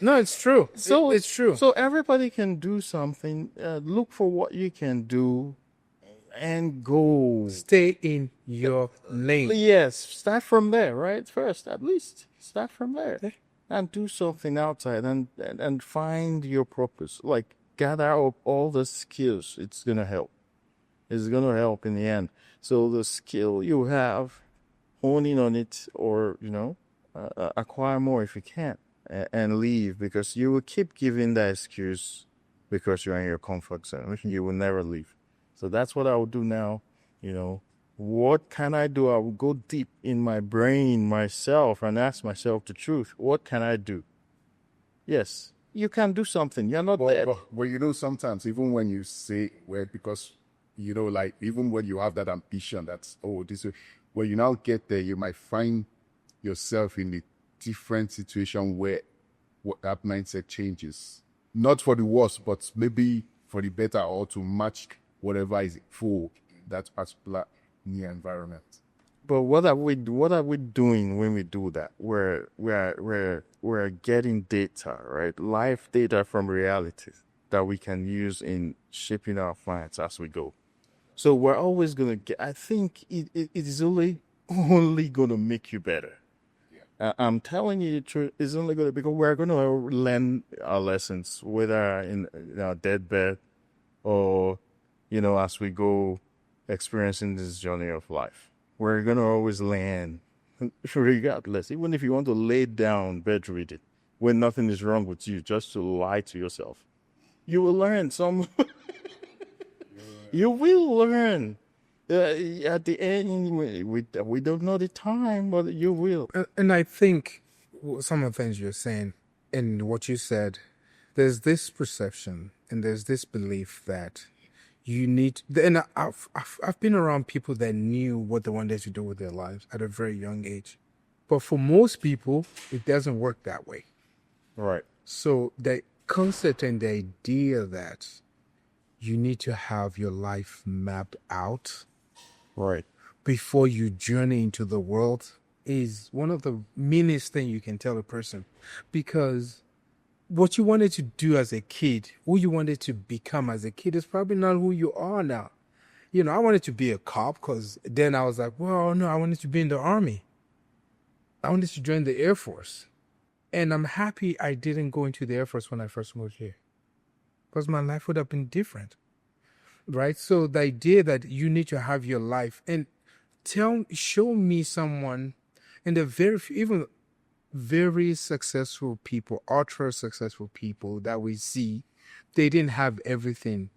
Speaker 1: No, it's true.
Speaker 2: So
Speaker 1: it's true.
Speaker 2: So everybody can do something. Look for what you can do, and go.
Speaker 1: Stay in your lane.
Speaker 2: Yes, start from there, right? First, at least start from there, and do something outside, and find your purpose. Like, gather up all the skills. It's gonna help. It's gonna help in the end. So the skill you have, hone in on it, or acquire more if you can. And leave, because you will keep giving that excuse because you're in your comfort zone. You will never leave. So that's what I will do now. What can I do? I will go deep in my brain, myself, and ask myself the truth. What can I do? Yes, you can do something. You're not dead.
Speaker 3: But sometimes even when you say, because like, even when you have that ambition, that's, this way, when you now get there, you might find yourself in a different situation where that mindset changes, not for the worse, but maybe for the better, or to match whatever is for that particular new environment.
Speaker 2: But what are we doing when we do that? We're getting data, right? Live data from reality that we can use in shaping our plans as we go. So we're always gonna get. I think it is only gonna make you better. I'm telling you the truth. It's only going to, because we're going to learn our lessons, whether in our deathbed or, as we go experiencing this journey of life. We're going to always learn, regardless. Even if you want to lay down bedridden, when nothing is wrong with you, just to lie to yourself, you will learn some. You will learn. At the end, we don't know the time, but you will.
Speaker 1: And I think some of the things you're saying and what you said, there's this perception and there's this belief that you need. And I've been around people that knew what they wanted to do with their lives at a very young age, but for most people, it doesn't work that way.
Speaker 2: Right.
Speaker 1: So the concept and the idea that you need to have your life mapped out
Speaker 2: Right.
Speaker 1: before you journey into the world is one of the meanest things you can tell a person, because what you wanted to do as a kid, who you wanted to become as a kid, is probably not who you are now. I wanted to be a cop because then I was like, well, no, I wanted to be in the army. I wanted to join the Air Force. And I'm happy I didn't go into the Air Force when I first moved here, because my life would have been different. Right? So the idea that you need to have your life and show me someone, and even very successful people, ultra successful people that we see, they didn't have everything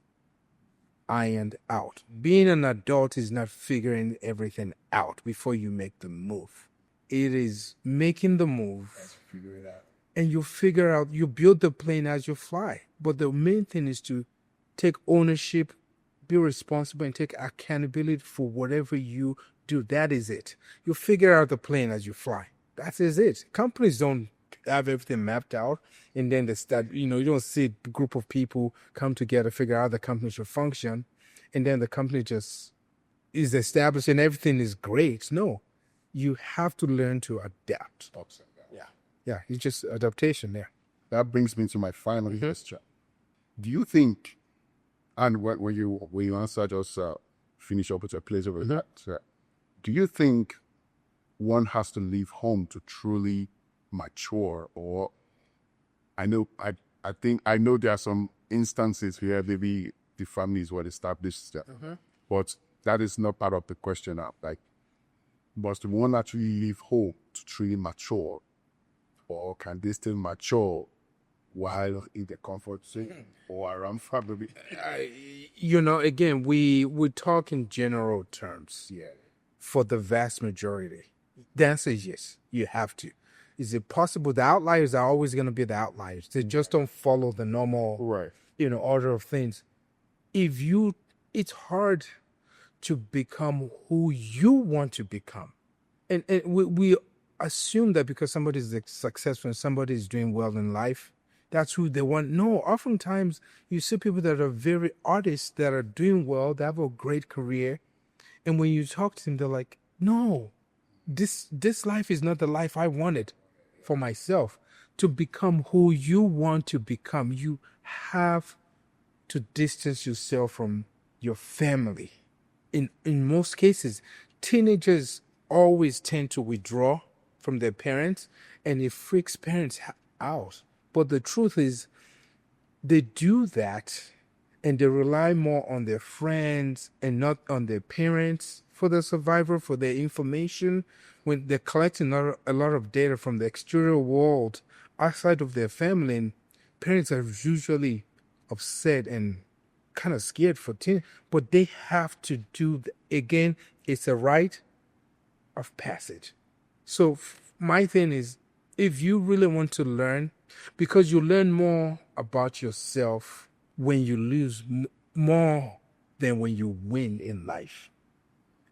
Speaker 1: ironed out. Being an adult is not figuring everything out before you make the move. It is making the move.
Speaker 3: Figure it out.
Speaker 1: And you build the plane as you fly. But the main thing is to take ownership, be responsible, and take accountability for whatever you do. That is it. You figure out the plane as you fly. That is it. Companies don't have everything mapped out, and then they start, you don't see a group of people come together, figure out how the company should function, and then the company just is established and everything is great. No, you have to learn to adapt. Yeah, it's just adaptation there.
Speaker 3: That brings me to my final question. Do you think, and when you answer, just finish up with a place over that. Do you think one has to leave home to truly mature? Or I know there are some instances where maybe the family is well established, but that is not part of the question now. Like, must one actually leave home to truly mature, or can they still mature while in the comfort zone or around family?
Speaker 1: Again, we talk in general terms.
Speaker 3: Yeah.
Speaker 1: For the vast majority, the answer is yes. You have to. Is it possible? The outliers are always going to be the outliers. They just don't follow the normal, order of things. It's hard to become who you want to become, and we assume that because somebody is successful and somebody is doing well in life, that's who they want. No, oftentimes you see people that are very artists that are doing well, they have a great career, and when you talk to them, they're like, no, this life is not the life I wanted for myself. To become who you want to become, you have to distance yourself from your family. In most cases, teenagers always tend to withdraw from their parents, and it freaks parents out. But the truth is, they do that, and they rely more on their friends and not on their parents for their survival, for their information. When they're collecting a lot of data from the exterior world outside of their family, and parents are usually upset and kind of scared for teen, but they have to do again. It's a rite of passage. So my thing is, if you really want to learn, because you learn more about yourself when you lose more than when you win in life.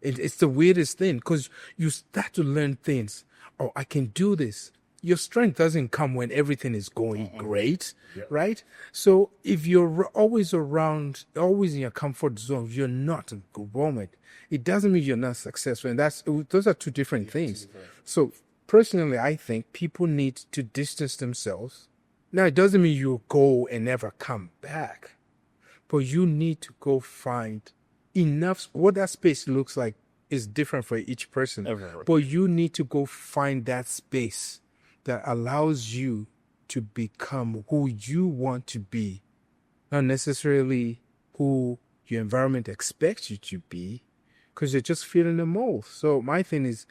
Speaker 1: It's the weirdest thing, because you start to learn things. Oh, I can do this. Your strength doesn't come when everything is going great, right? So if you're always around, always in your comfort zone, you're not growing. It doesn't mean you're not successful. And those are two different things. So personally, I think people need to distance themselves. Now, it doesn't mean you go and never come back, but you need to go find enough. What that space looks like is different for each person. But you need to go find that space that allows you to become who you want to be, not necessarily who your environment expects you to be, because you're just feeling the mold. So my thing is,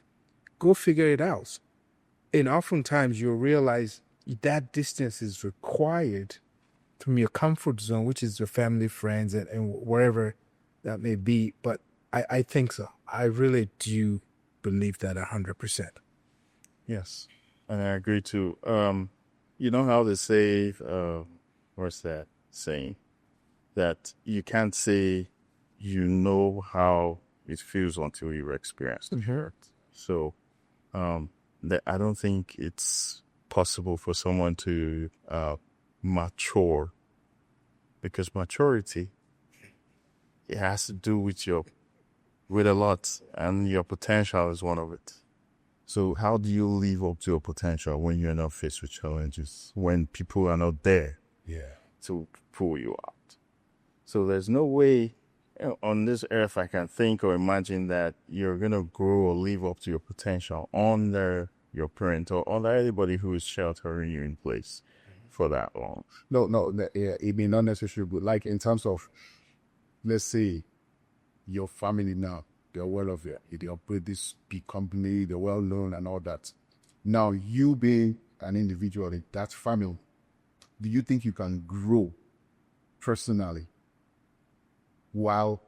Speaker 1: go figure it out. And oftentimes you'll realize that distance is required from your comfort zone, which is your family, friends, and wherever that may be. But I think so. I really do believe that 100%.
Speaker 2: Yes, and I agree too. You know how they say, what's that saying? That you can't say you know how it feels until you experience it.
Speaker 1: Mhm.
Speaker 2: So, that I don't think it's possible for someone to mature, because maturity, it has to do with a lot, and your potential is one of it. So how do you live up to your potential when you're not faced with challenges, when people are not there to pull you out? So there's no way on this earth I can think or imagine that you're going to grow or live up to your potential under your parent or under anybody who is sheltering you in place for that long.
Speaker 3: No, yeah, it may not necessarily, but like in terms of, let's say, your family now, they're well off there. They operate this big company, they're well known and all that. Now, you being an individual in that family, do you think you can grow personally while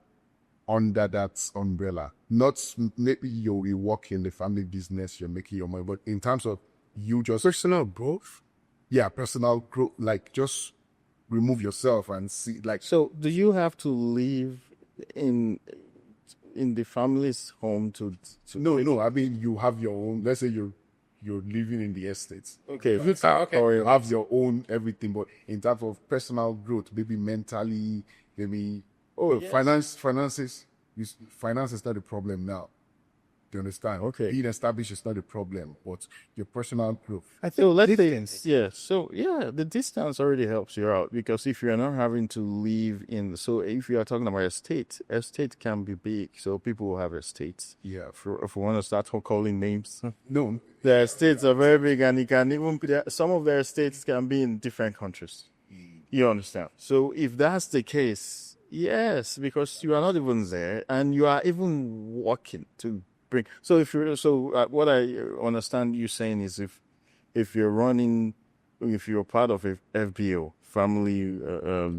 Speaker 3: under that umbrella? Not maybe you work in the family business, you're making your money, but in terms of you just
Speaker 1: Personal growth.
Speaker 3: yeah, personal growth, like just remove yourself and see, like,
Speaker 2: So do you have to live in the family's home to
Speaker 3: no. I mean, you have your own. Let's say you're living in the estates.
Speaker 2: okay,
Speaker 1: Okay.
Speaker 3: Or you have your own everything, but in terms of personal growth, maybe mentally, maybe
Speaker 2: yes.
Speaker 3: finances. Finance is not a problem now. Do you understand?
Speaker 2: Okay.
Speaker 3: Being established is not a problem, but your personal growth.
Speaker 1: I
Speaker 2: So
Speaker 1: think
Speaker 2: let's
Speaker 1: distance.
Speaker 2: say, yeah. So yeah, the distance already helps you out, because if you're not having to live in, so if you are talking about estate can be big. So people will have estates.
Speaker 3: Yeah.
Speaker 2: If we want to start calling names,
Speaker 3: No.
Speaker 2: their estates are very big, and it can even be some of their estates can be in different countries. You understand? So if that's the case, yes, because you are not even there, and you are even working to bring. So if you're what I understand you saying is if you're part of a FBO, family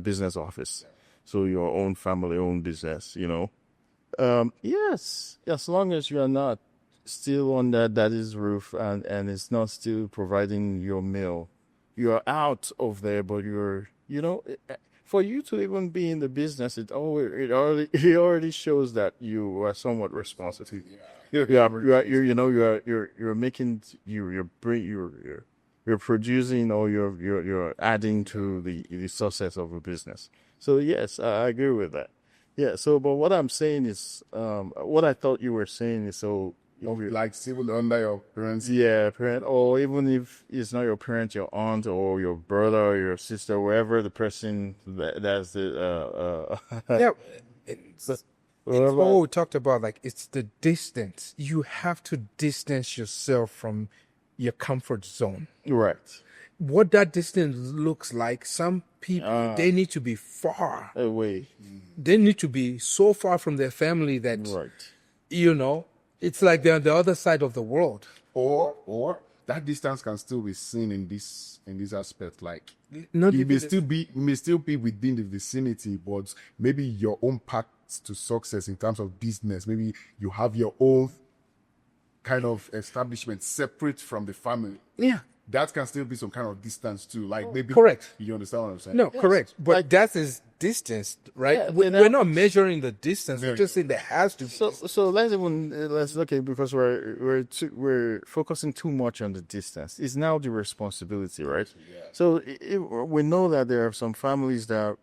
Speaker 2: business office, so your own family owned business, yes, as long as you are not still under daddy's roof and it's not still providing your meal, you're out of there, but for you to even be in the business, it already shows that you are somewhat responsible. You're making you're producing, or you're adding to the success of a business. So yes, I agree with that. Yeah. So, but what I'm saying is, what I thought you were saying is, so
Speaker 3: Like civil under your parents.
Speaker 2: yeah, parent, or even if it's not your parent, your aunt or your brother or your sister, wherever the person that's the
Speaker 1: Yeah. It's what we talked about. Like, it's the distance. You have to distance yourself from your comfort zone.
Speaker 2: right
Speaker 1: What that distance looks like, some people, they need to be far.
Speaker 2: away,
Speaker 1: They need to be so far from their family that,
Speaker 2: right.
Speaker 1: it's like they're on the other side of the world.
Speaker 3: Or that distance can still be seen in this aspect. Like
Speaker 1: Not
Speaker 3: it
Speaker 1: even
Speaker 3: may still be within the vicinity, but maybe your own path to success in terms of business. Maybe you have your own kind of establishment separate from the family.
Speaker 1: Yeah.
Speaker 3: That can still be some kind of distance too. Like maybe
Speaker 1: Correct.
Speaker 3: You understand what I'm saying?
Speaker 1: No, correct. But that is distance, right?
Speaker 2: Yeah,
Speaker 1: We're not measuring the distance. We're just saying there has to be.
Speaker 2: So let's okay, because we're focusing too much on the distance. It's now the responsibility, right? Yeah. So we know that there are some families that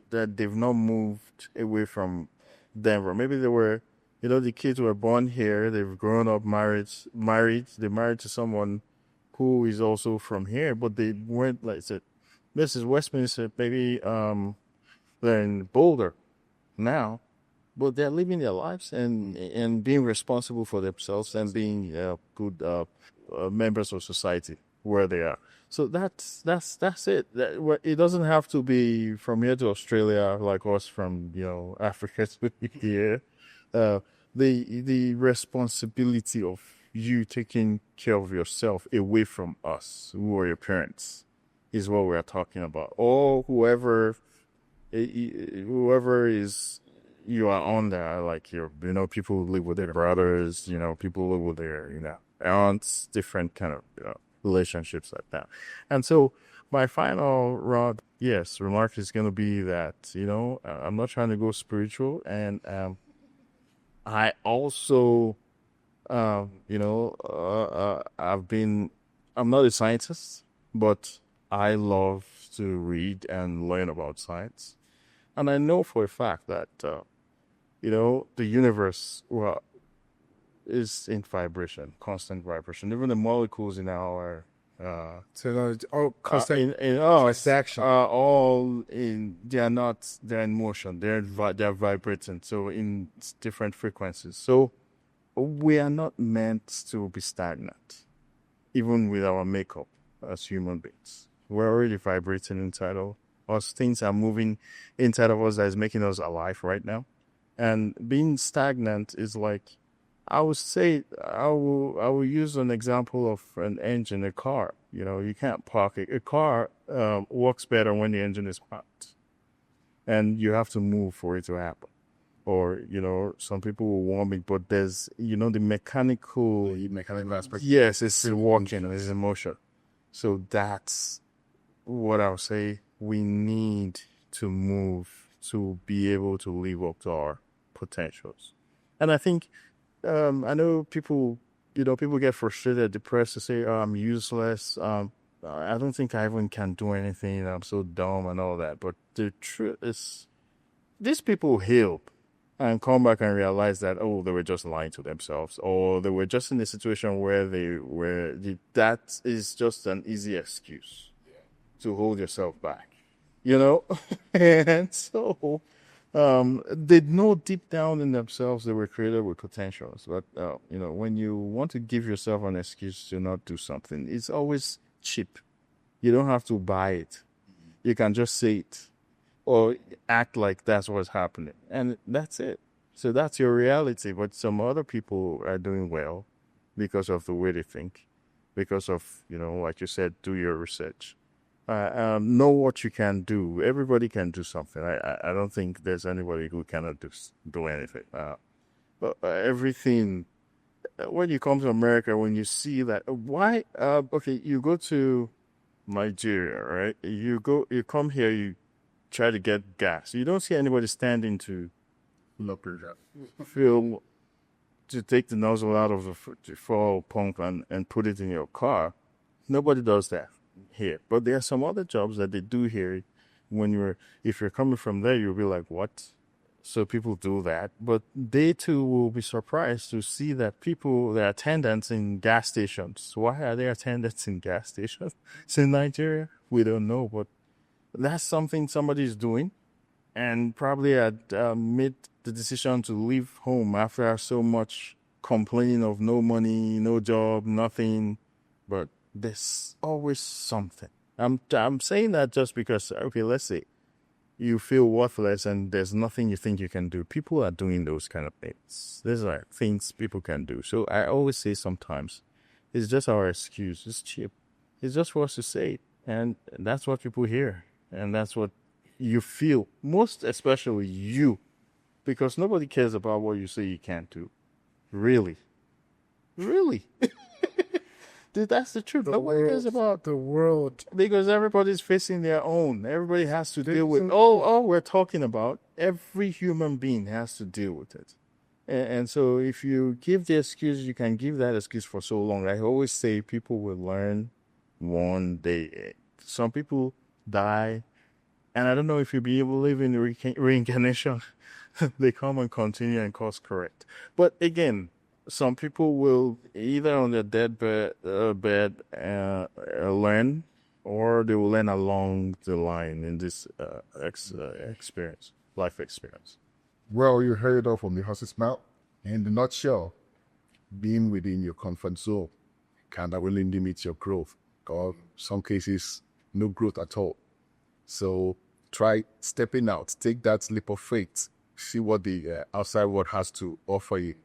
Speaker 2: they've not moved away from Denver. Maybe they were, the kids were born here. They've grown up, married. They married to someone who is also from here, but they weren't, like I said, this is Westminster, maybe they're in Boulder now, but they're living their lives and being responsible for themselves and being good members of society where they are. So that's it. It doesn't have to be from here to Australia, like us from Africa to here. Uh, the responsibility of you taking care of yourself away from us, who are your parents, is what we're talking about, or whoever is you are on there, like people who live with their brothers, people who live with their aunts, different kind of relationships like that. And so my final remark is going to be that I'm not trying to go spiritual, and I also I'm not a scientist, but I love to read and learn about science. And I know for a fact that, the universe, is in vibration, constant vibration. Even the molecules in our,
Speaker 1: So all constant
Speaker 2: in us,
Speaker 1: transaction.
Speaker 2: are all they're in motion. They're vibrating. So in different frequencies. So we are not meant to be stagnant, even with our makeup as human beings. We're already vibrating inside of us. Things are moving inside of us that is making us alive right now. And being stagnant is like, I would say, I will use an example of an engine, a car. You can't park it. A car works better when the engine is parked, and you have to move for it to happen. Or some people will warm it, but there's the mechanical.
Speaker 3: The mechanical aspect.
Speaker 2: Yes, it's working, it's in motion. So that's what I'll say. We need to move to be able to live up to our potentials. And I think, I know people get frustrated, depressed, to say, "Oh, I'm useless. I don't think I even can do anything. I'm so dumb," and all that. But the truth is, these people heal and come back and realize that, they were just lying to themselves, or they were just in a situation where that is just an easy excuse to hold yourself back, and so they know deep down in themselves they were created with potentials. But when you want to give yourself an excuse to not do something, it's always cheap. You don't have to buy it. You can just say it or act like that's what's happening, and that's it. So that's your reality. But some other people are doing well because of the way they think, because of like you said, do your research. Know what you can do. Everybody can do something. I don't think there's anybody who cannot do anything. But everything. When you come to America, when you see that, why? Okay, you go to Nigeria, right? You come here, you try to get gas. You don't see anybody standing to fill, to take the nozzle out of the fuel pump and put it in your car. Nobody does that here. But there are some other jobs that they do here. If you're coming from there, you'll be like, what? So people do that. But they too will be surprised to see that they're attendants in gas stations. Why are there attendants in gas stations? It's in Nigeria. We don't know, but that's something somebody's doing, and probably had made the decision to leave home after so much complaining of no money, no job, nothing. But there's always something. I'm saying that just because, okay, let's say you feel worthless and there's nothing you think you can do. People are doing those kind of things. These are things people can do. So I always say sometimes it's just our excuse. It's cheap. It's just for us to say it. And that's what people hear. And that's what you feel. Most especially you. Because nobody cares about what you say you can't do. Really. Really. Dude, that's the truth. Nobody cares about
Speaker 1: the world.
Speaker 2: Because everybody's facing their own. Everybody has to deal with all we're talking about. Every human being has to deal with it. And so if you give the excuse, you can give that excuse for so long. I always say people will learn one day. Some people die, and I don't know if you'll be able to live in reincarnation. They come and continue and course correct. But again, some people will either on their deathbed learn, or they will learn along the line in this experience, life experience.
Speaker 3: Well, you heard it all from the horse's mouth. In a nutshell, being within your comfort zone can really limit your growth. or some cases, no growth at all. So try stepping out, take that leap of faith, see what the outside world has to offer you.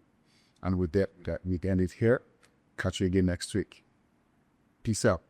Speaker 3: And with that, we end it here. Catch you again next week. Peace out.